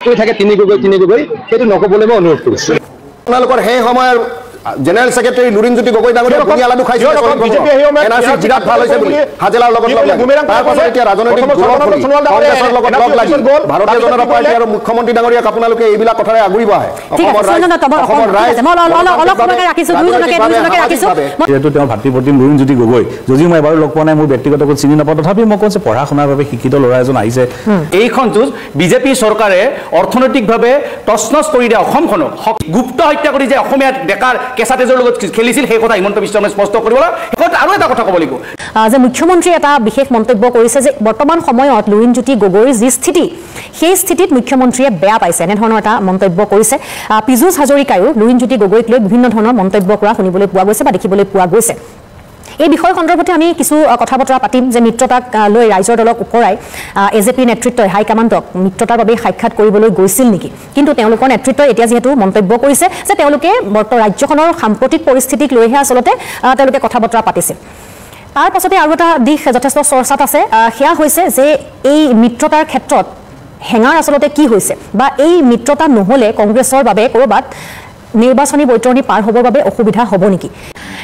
কৈ থাকে তিনি গগৈ সেইটো নকবলৈ মই অনুৰোধ কৰিছো আপোনালোকৰ সেই সময়ৰ জেনেৰেল সেক্ৰেটাৰী লুৰিণজ্যোতি গগৈ ডাঙৰীয়া পুনিয়ালাডু খাইছে এনআৰসি বিৰাট ভাল হৈছে বুলি হাজেলাৰ লগত লগ তাৰ পাছত এতিয়া ৰাজনৈতিক কংগ্ৰেছৰ লগত লগ লাগি ভাৰতীয় জনতা পাৰ্টি আৰু মুখ্যমন্ত্ৰী ডাঙৰীয়াক আপোনালোকে এইবিলাক কথাৰে আগৰিব আহে যেহেতু তেওঁ ভাতৃপ্ৰতিম লুৰিণজ্যোতি গগৈ যদিও মই এবাৰো লগ পোৱা নাই মোৰ ব্যক্তিগত চিনি নাপাওঁ তথাপিও মই কৈছোঁ পঢ়া শুনাৰ বাবে শিক্ষিত ল'ৰা এজন আহিছে এইখন যুঁজ বিজেপি চৰকাৰে অৰ্থনৈতিকভাৱে তছনছ কৰি দিয়া অসমখনক গুপ্ত হত্যা কৰি যে অসমীয়া ডেকাৰ কেঁচা তেজৰ লগত খেলিছিল সেই কথা হিমন্ত বিশ্ব শৰ্মাই স্পষ্ট কৰিব লাগে আৰু এটা কথা ক'ব লাগিব যে মুখ্যমন্ত্ৰীয়ে এটা বিশেষ মন্তব্য কৰিছে যে বৰ্তমান সময়ত লুৰিণজ্যোতি গগৈৰ যি স্থিতি সেই স্থিতিত মুখ্যমন্ত্ৰীয়ে বেয়া পাইছে এনেধৰণৰ এটা মন্তব্য কৰিছে পীযুষ হাজৰিকায়ো লুৰিণজ্যোতি গগৈক লৈ বিভিন্ন ধৰণৰ মন্তব্য কৰা শুনিবলৈ পোৱা গৈছে বা দেখিবলৈ পোৱা গৈছে এই বিষয় সন্দৰ্ভতে আমি কিছু কথা বতৰা পাতিম যে মিত্ৰতাক লৈ ৰাইজৰ দলক ওপৰাই এজেপি নেতৃত্বই হাইকমাণ্ডক মিত্ৰতাৰ বাবে সাক্ষাৎ কৰিবলৈ গৈছিল নেকি কিন্তু তেওঁলোকৰ নেতৃত্বই এতিয়া যেহেতু মন্তব্য কৰিছে যে তেওঁলোকে ৰাজ্যখনৰ সাম্প্ৰতিক পৰিস্থিতিক লৈহে আচলতে তেওঁলোকে কথা বতৰা পাতিছিল তাৰ পাছতে আৰু এটা দিশ যথেষ্ট চৰ্চাত আছে সেয়া হৈছে যে এই মিত্ৰতাৰ ক্ষেত্ৰত হেঙাৰ আচলতে কি হৈছে বা এই মিত্ৰতা নহ'লে কংগ্ৰেছৰ বাবে ক'ৰবাত নিৰ্বাচনী বৈতৰণি পাৰ হ'বৰ বাবে অসুবিধা হ'ব নেকি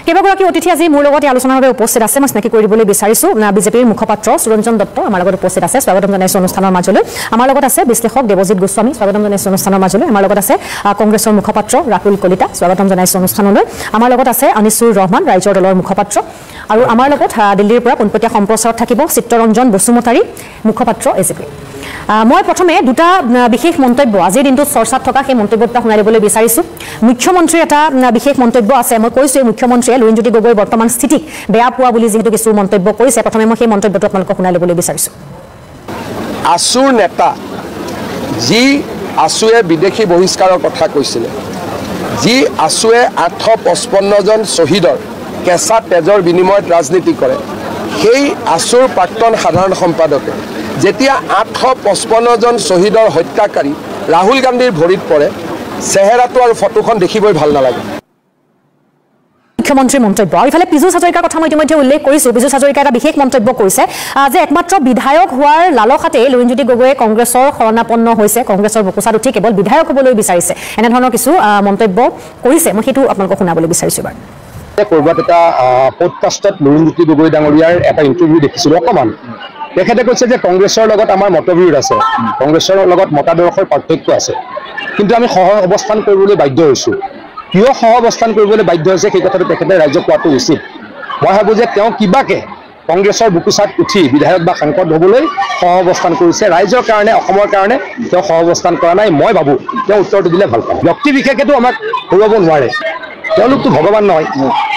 কেইবাগৰাকী অতিথি আজি মোৰ লগত আলোচনাৰ বাবে উপস্থিত আছে মই চিনাকি কৰি দিবলৈ বিচাৰিছো বিজেপিৰ মুখপাত্ৰ সুৰঞ্জন দত্ত আমাৰ লগত উপস্থিত আছে স্বাগতম জনাইছো অনুষ্ঠানৰ মাজলৈ আমাৰ লগত আছে বিশ্লেষক দেৱজিৎ গোস্বামী স্বাগতম জনাইছো অনুষ্ঠানৰ মাজলৈ আমাৰ লগত আছে কংগ্ৰেছৰ মুখপাত্ৰ ৰাতুল কলিতা স্বাগতম জনাইছো অনুষ্ঠানলৈ আমাৰ লগত আছে আনিছুৰ ৰহমান ৰাইজৰ দলৰ মুখপাত্ৰ আৰু আমাৰ লগত দিল্লীৰ পৰা পোনপটীয়া সম্প্ৰচাৰত থাকিব চিত্ৰৰঞ্জন বসুমতাৰী মুখপাত্ৰ এজেপি মই প্ৰথমে দুটা বিশেষ মন্তব্য আজিৰ দিনটোত চৰ্চাত থকা সেই মন্তব্যটা শুনাই দিবলৈ বিচাৰিছো মুখ্যমন্ত্ৰীৰ এটা বিশেষ মন্তব্য আছে মই কৈছো মুখ্যমন্ত্ৰীয়ে লুৰিণজ্যোতি গগৈৰ বৰ্তমান স্থিতিক বেয়া পোৱা বুলি যেহেতু কিছু মন্তব্য কৰিছে প্ৰথমে মই সেই মন্তব্যটো আপোনালোকক শুনাই দিবলৈ বিচাৰিছো আছুৰ নেতা যি আছুৱে বিদেশী বহিষ্কাৰৰ কথা কৈছিলে যি আছুৱে 855 জন শ্বহীদৰ কেঁচা তেজৰ বিনিময়ত ৰাজনীতি কৰে সেই আছুৰ প্ৰাক্তন সাধাৰণ সম্পাদকে যেতিয়া 855 জন শ্বহীদৰ হত্যাকাৰী ৰাহুল গান্ধীৰ ভৰিত পৰে চেহেৰাটো আৰু ফটোখন দেখিবই ভাল নালাগে মুখ্যমন্ত্ৰীৰ মন্তব্য আৰু ইফালে পীযুষ হাজৰিকাৰ কথা মই ইতিমধ্যে উল্লেখ কৰিছোঁ পীযুষ হাজৰিকাই এটা বিশেষ মন্তব্য কৰিছে যে একমাত্ৰ বিধায়ক হোৱাৰ লালসাতেই লুৰিণজ্যোতি গগৈয়ে কংগ্ৰেছৰ শৰণাপন্ন হৈছে কংগ্ৰেছৰ বুকুচাত উঠি কেৱল বিধায়ক হ'বলৈ বিচাৰিছে এনেধৰণৰ কিছু মন্তব্য কৰিছে মই সেইটো আপোনালোকক শুনাবলৈ বিচাৰিছোঁ এবাৰ ক'ৰবাত এটা পডকাষ্টত লুৰিণজ্যোতি গগৈ ডাঙৰীয়াৰ এটা ইণ্টাৰভিউ দেখিছিলোঁ অকণমান তেখেতে কৈছে যে কংগ্ৰেছৰ লগত আমাৰ মতবিৰোধ আছে কংগ্ৰেছৰ লগত মতাদৰ্শৰ পাৰ্থক্য আছে কিন্তু আমি সহ অৱস্থান কৰিবলৈ বাধ্য হৈছোঁ কিয় সহ অৱস্থান কৰিবলৈ বাধ্য হৈছে সেই কথাটো তেখেতে ৰাইজক কোৱাটো উচিত মই ভাবোঁ যে তেওঁ কিবাকে কংগ্ৰেছৰ বুকুচাত উঠি বিধায়ক বা সাংসদ হ'বলৈ সহ অৱস্থান কৰিছে ৰাইজৰ কাৰণে অসমৰ কাৰণে তেওঁ সহ অৱস্থান কৰা নাই মই ভাবোঁ তেওঁ উত্তৰটো দিলে ভাল পাম ব্যক্তি বিশেষেতো আমাক হৰুৱাব নোৱাৰে তেওঁলোকতো ভগৱান নহয়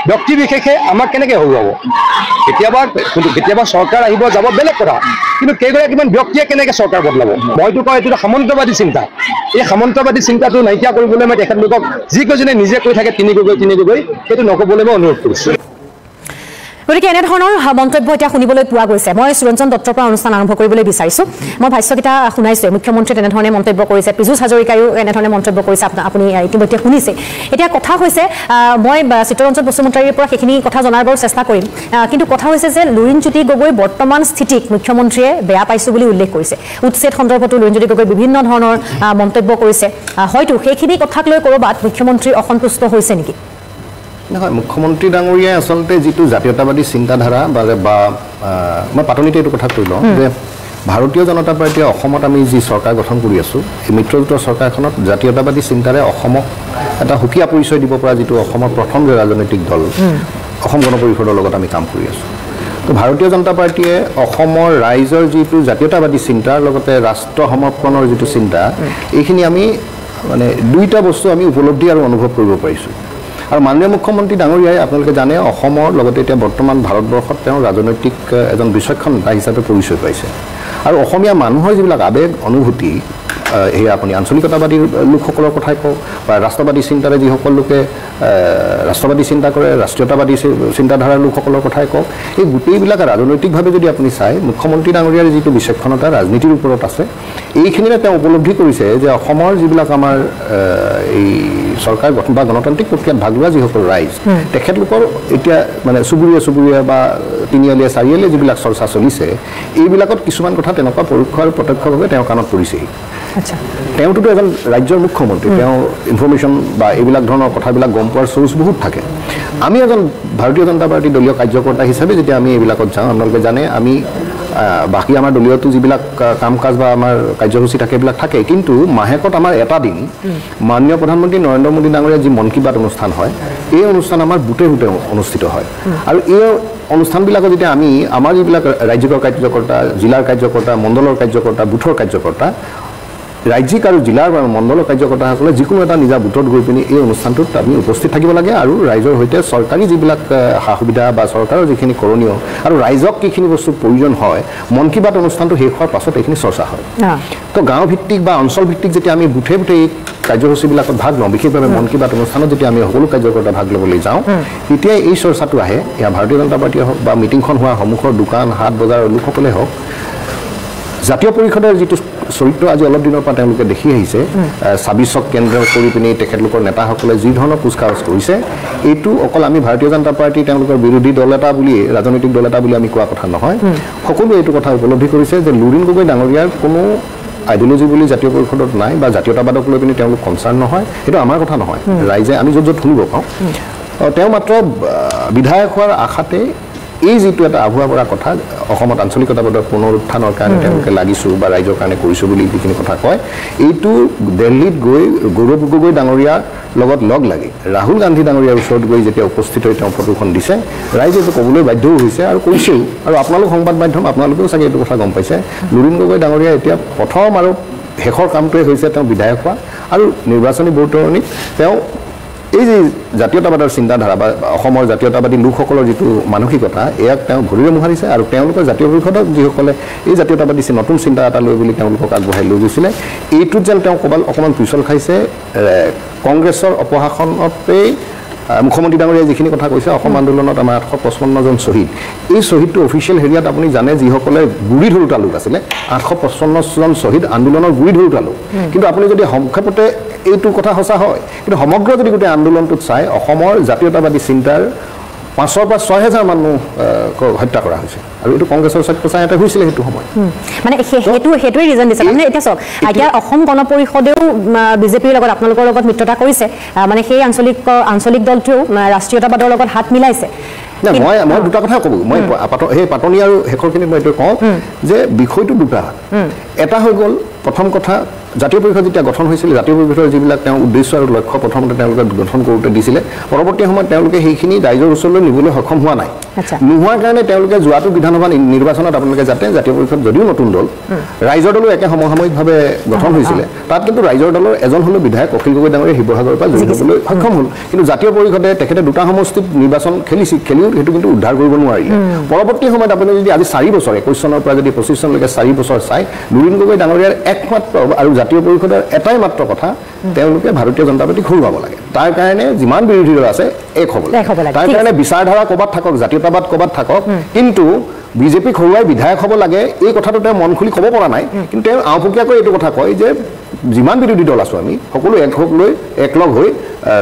ব্যক্তি বিশেষে আমাক কেনেকৈ হৰুৱাব কেতিয়াবা চৰকাৰ আহিব যাব বেলেগ কথা কিন্তু কেইগৰাকীমান ব্যক্তিয়ে কেনেকৈ চৰকাৰ বদলাব মইতো কওঁ এইটো সামন্তবাদী চিন্তা এই সামন্তবাদী চিন্তাটো নাইকিয়া কৰিবলৈ মই তেখেতলোকক যিকেইজনে নিজে কৈ থাকে তিনি গগৈ সেইটো নক'বলৈ মই অনুৰোধ কৰিছোঁ গতিকে এনেধৰণৰ মন্তব্য এতিয়া শুনিবলৈ পোৱা গৈছে মই সুৰঞ্জন দত্তৰ পৰা অনুষ্ঠান আৰম্ভ কৰিবলৈ বিচাৰিছোঁ মই ভাষ্যকেইটা শুনাইছোঁ মুখ্যমন্ত্ৰীয়ে তেনেধৰণে মন্তব্য কৰিছে পীযুষ হাজৰিকায়ো এনেধৰণে মন্তব্য কৰিছে আপুনি ইতিমধ্যে শুনিছে এতিয়া কথা হৈছে মই চিত্ৰৰঞ্জন বসুমতাৰীৰ পৰা সেইখিনি কথা জনাৰ বাৰু চেষ্টা কৰিম কিন্তু কথা হৈছে যে লুৰিণজ্যোতি গগৈ বৰ্তমান স্থিতিক মুখ্যমন্ত্ৰীয়ে বেয়া পাইছোঁ বুলি উল্লেখ কৰিছে উচ্ছেদ সন্দৰ্ভতো লুৰিণজ্যোতি গগৈ বিভিন্ন ধৰণৰ মন্তব্য কৰিছে হয়তো সেইখিনি কথাক লৈ ক'ৰবাত মুখ্যমন্ত্ৰী অসন্তুষ্ট হৈছে নেকি নহয় মুখ্যমন্ত্ৰী ডাঙৰীয়াই আচলতে যিটো জাতীয়তাবাদী চিন্তাধাৰা বা মই পাতনিতে এইটো কথা কৈ লওঁ যে ভাৰতীয় জনতা পাৰ্টীয়ে অসমত আমি যি চৰকাৰ গঠন কৰি আছোঁ এই মিত্ৰজোঁটৰ চৰকাৰখনত জাতীয়তাবাদী চিন্তাৰে অসমক এটা সুকীয়া পৰিচয় দিব পৰা যিটো অসমৰ প্ৰথম ৰাজনৈতিক দল অসম গণ পৰিষদৰ লগত আমি কাম কৰি আছোঁ তো ভাৰতীয় জনতা পাৰ্টীয়ে অসমৰ ৰাইজৰ যিটো জাতীয়তাবাদী চিন্তাৰ লগতে ৰাষ্ট্ৰ সমৰ্পণৰ যিটো চিন্তা এইখিনি আমি মানে দুইটা বস্তু আমি উপলব্ধি আৰু অনুভৱ কৰিব পাৰিছোঁ আৰু মাননীয় মুখ্যমন্ত্ৰী ডাঙৰীয়াই আপোনালোকে জানে অসমৰ লগতে এতিয়া বৰ্তমান ভাৰতবৰ্ষত তেওঁ ৰাজনৈতিক এজন বিচক্ষণ নেতা হিচাপে পৰিচয় পাইছে আৰু অসমীয়া মানুহৰ যিবিলাক আৱেগ অনুভূতি এই আপুনি আঞ্চলিকতাবাদী লোকসকলৰ কথাই কওক বা ৰাষ্ট্ৰবাদী চিন্তাৰে যিসকল লোকে ৰাষ্ট্ৰবাদী চিন্তা কৰে ৰাষ্ট্ৰীয়তাবাদী চিন্তাধাৰাৰ লোকসকলৰ কথাই কওক এই গোটেইবিলাক ৰাজনৈতিকভাৱে যদি আপুনি চাই মুখ্যমন্ত্ৰী ডাঙৰীয়াৰ যিটো বিচক্ষণতা ৰাজনীতিৰ ওপৰত আছে এইখিনিৰে তেওঁ উপলব্ধি কৰিছে যে অসমৰ যিবিলাক আমাৰ এই চৰকাৰ গঠন বা গণতান্ত্ৰিক প্ৰক্ৰিয়াত ভাগ লোৱা যিসকল ৰাইজ তেখেতলোকৰ এতিয়া মানে চুবুৰীয়া বা তিনিআলীয়া চাৰিআলীয়া যিবিলাক চৰ্চা চলিছে এইবিলাকত কিছুমান কথা তেনেকুৱা পৰোক্ষ আৰু প্ৰত্যক্ষভাৱে তেওঁৰ কাণত পৰিছেহি আচ্ছা তেওঁটোতো এজন ৰাজ্যৰ মুখ্যমন্ত্ৰী তেওঁ ইনফৰমেশ্যন বা এইবিলাক ধৰণৰ কথাবিলাক গম পোৱাৰ চ'ৰ্চ বহুত থাকে আমি এজন ভাৰতীয় জনতা পাৰ্টি দলীয় কাৰ্যকৰ্তা হিচাপে যেতিয়া আমি এইবিলাকত যাওঁ আপোনালোকে জানে আমি বাকী আমাৰ দলীয়তো যিবিলাক কাম কাজ বা আমাৰ কাৰ্যসূচী থাকে এইবিলাক থাকে কিন্তু মাহেকত আমাৰ এটা দিন মাননীয় প্ৰধানমন্ত্ৰী নৰেন্দ্ৰ মোদী ডাঙৰীয়া যি মন কী বাত অনুষ্ঠান হয় এই অনুষ্ঠান আমাৰ বুটে বুটে অনুষ্ঠিত হয় আৰু এই অনুষ্ঠানবিলাকত যেতিয়া আমি আমাৰ যিবিলাক ৰাজ্যিক কাৰ্যকৰ্তা জিলাৰ কাৰ্যকৰ্তা মণ্ডলৰ কাৰ্যকৰ্তা বুথৰ কাৰ্যকৰ্তা ৰাজ্যিক আৰু জিলাৰ বা মণ্ডলৰ কাৰ্যকৰ্তাসকলে যিকোনো এটা নিজা বুথত গৈ পিনি এই অনুষ্ঠানটোত আমি উপস্থিত থাকিব লাগে আৰু ৰাইজৰ সৈতে চৰকাৰী যিবিলাক সা সুবিধা বা চৰকাৰৰ যিখিনি কৰণীয় আৰু ৰাইজক কিখিনি বস্তুৰ প্ৰয়োজন হয় মন কী বাত অনুষ্ঠানটো শেষ হোৱাৰ পাছত এইখিনি চৰ্চা হয় তো গাঁও ভিত্তিক বা অঞ্চল ভিত্তিক যেতিয়া আমি বুথে বুথে এই কাৰ্যসূচীবিলাকত ভাগ লওঁ বিশেষভাৱে মন কী বাত অনুষ্ঠানত যেতিয়া আমি সকলো কাৰ্যকৰ্তা ভাগ ল'বলৈ যাওঁ তেতিয়াই এই চৰ্চাটো আহে এয়া ভাৰতীয় জনতা পাৰ্টীয়ে হওক বা মিটিংখন হোৱা সন্মুখৰ দোকান হাট বজাৰৰ লোকসকলে হওক জাতীয় পৰিষদৰ যিটো চৰিত্ৰ আজি অলপ দিনৰ পৰা তেওঁলোকে দেখি আহিছে ২৬ক কেন্দ্ৰ কৰি পিনি তেখেতলোকৰ নেতাসকলে যি ধৰণৰ কুচকাৱাজ কৰিছে এইটো অকল আমি ভাৰতীয় জনতা পাৰ্টি তেওঁলোকৰ বিৰোধী দল এটা বুলি ৰাজনৈতিক দল এটা বুলি আমি কোৱা কথা নহয় সকলোৱে এইটো কথা উপলব্ধি কৰিছে যে লুৰিণ গগৈ ডাঙৰীয়াৰ কোনো আইডিঅলজি বুলি জাতীয় পৰিষদত নাই বা জাতীয়তাবাদক লৈ পিনি তেওঁলোক কনচাৰ্ণ নহয় সেইটো আমাৰ কথা নহয় ৰাইজে আমি য'ত য'ত শুনিব পাওঁ তেওঁ মাত্ৰ বিধায়ক হোৱাৰ আশাতে এই যিটো এটা আভুৱা পৰা কথা অসমত আঞ্চলিকতাবাদৰ পুনৰুত্থানৰ কাৰণে তেওঁলোকে লাগিছোঁ বা ৰাইজৰ কাৰণে কৰিছোঁ বুলি যিখিনি কথা কয় এইটো দিল্লীত গৈ গৌৰৱ গগৈ ডাঙৰীয়াৰ লগত লগ লাগি ৰাহুল গান্ধী ডাঙৰীয়াৰ ওচৰত গৈ যেতিয়া উপস্থিত হৈ তেওঁ ফটোখন দিছে ৰাইজে এইটো ক'বলৈ বাধ্যও হৈছে আৰু কৈছেও আৰু আপোনালোক সংবাদ মাধ্যম আপোনালোকেও চাগে এইটো কথা গম পাইছে লুৰিণ গগৈ ডাঙৰীয়া এতিয়া প্ৰথম আৰু শেষৰ কামটোৱে হৈছে তেওঁ বিধায়ক হোৱা আৰু নিৰ্বাচনী বৰ্তমানীত তেওঁ এই যে জাতীয়তাবাদৰ চিন্তাধাৰা বা অসমৰ জাতীয়তাবাদী লোকসকলৰ যিটো মানসিকতা ইয়াক তেওঁ ভৰিৰে মোহাৰিছে আৰু তেওঁলোকৰ জাতীয় পৰিষদক যিসকলে এই জাতীয়তাবাদী নতুন চিন্তা এটা লৈ বুলি তেওঁলোকক আগবঢ়াই লৈ গৈছিলে এইটোত যেন তেওঁ ক'বাল অকণমান পিছল খাইছে কংগ্ৰেছৰ অপশাসনতেই মুখ্যমন্ত্ৰী ডাঙৰীয়াই যিখিনি কথা কৈছে অসম আন্দোলনত আমাৰ ৮৫৫জন শ্বহীদ এই শ্বহীদটো অফিচিয়েল হেৰিয়াত আপুনি জানে যিসকলে গুৰি ধৰোঁতা লোক আছিলে ৮৫৫জন শ্বহীদ আন্দোলনৰ গুৰি ধৰোঁতা লোক কিন্তু আপুনি যদি সংক্ষেপতে এইটো কথা সঁচা হয় কিন্তু সমগ্ৰ যদি গোটেই আন্দোলনটোত চাই অসমৰ জাতীয়তাবাদী চিন্তাৰ ৫০০ পৰা ৬০০০ মানুহ হত্যা কৰা হৈছে আৰু এইটো কংগ্ৰেছৰ স্বচ্ছতাই হৈছিলে সেইটো সময় মানে সেইটোৱে ৰিজন দিছে মানে এতিয়া চাওক এতিয়া অসম গণ পৰিষদেও বিজেপিৰ লগত আপোনালোকৰ লগত মিত্ৰতা কৰিছে মানে সেই আঞ্চলিক দলটোৱেও ৰাষ্ট্ৰীয়তাবাদৰ লগত হাত মিলাইছে মই দুটা কথা ক'ব মই সেই পাতনি আৰু শেষৰখিনিত মই এইটো কওঁ যে বিষয়টো দুটা এটা হৈ গ'ল প্ৰথম কথা জাতীয় পৰিষদ যেতিয়া গঠন হৈছিল জাতীয় পৰিষদৰ যিবিলাক তেওঁ উদ্দেশ্য আৰু লক্ষ্য প্ৰথমতে তেওঁলোকে গঠন কৰোঁতে দিছিলে পৰৱৰ্তী সময়ত তেওঁলোকে সেইখিনি ৰাইজৰ ওচৰলৈ নিবলৈ সক্ষম হোৱা নাই নোহোৱাৰ কাৰণে তেওঁলোকে যোৱাটো বিধানসভা নিৰ্বাচনত আপোনালোকে যাতে জাতীয় পৰিষদ যদিও নতুন দল ৰাইজৰ দলো একে সমসাময়িকভাৱে গঠন হৈছিলে তাত কিন্তু ৰাইজৰ দলৰ এজন হ'লেও বিধায়ক অখিল গগৈ ডাঙৰীয়া শিৱসাগৰৰ পৰা জড়িত হ'বলৈ সক্ষম হ'ল কিন্তু জাতীয় পৰিষদে তেখেতে দুটা সমষ্টিত নিৰ্বাচন খেলিও সেইটো কিন্তু উদ্ধাৰ কৰিব নোৱাৰিলে পৰৱৰ্তী সময়ত আপুনি যদি আজি ৪ বছৰ ২১ চনৰ পৰা যদি ২৫ চনলৈকে ৪ বছৰ চাই লুৰিণ গগৈ ডাঙৰীয়াৰ একমাত্ৰ আৰু জাতীয় পৰিষদৰ এটাই মাত্ৰ কথা তেওঁলোকে ভাৰতীয় জনতা পাৰ্টিক ঘূৰাব লাগে তাৰ কাৰণে যিমান বিৰোধী দল আছে এক হ'ব লাগে তাৰ কাৰণে বিচাৰধাৰা ক'ৰবাত থাকক জাতীয়তাবাদ ক'ৰবাত থাকক কিন্তু বিজেপিক হৰুৱাই বিধায়ক হ'ব লাগে এই কথাটো তেওঁ মন খুলি ক'ব পৰা নাই কিন্তু তেওঁ আওপকীয়াকৈ এইটো কথা কয় যে যিমান বিৰোধী দল আছোঁ আমি সকলো একলগ হৈ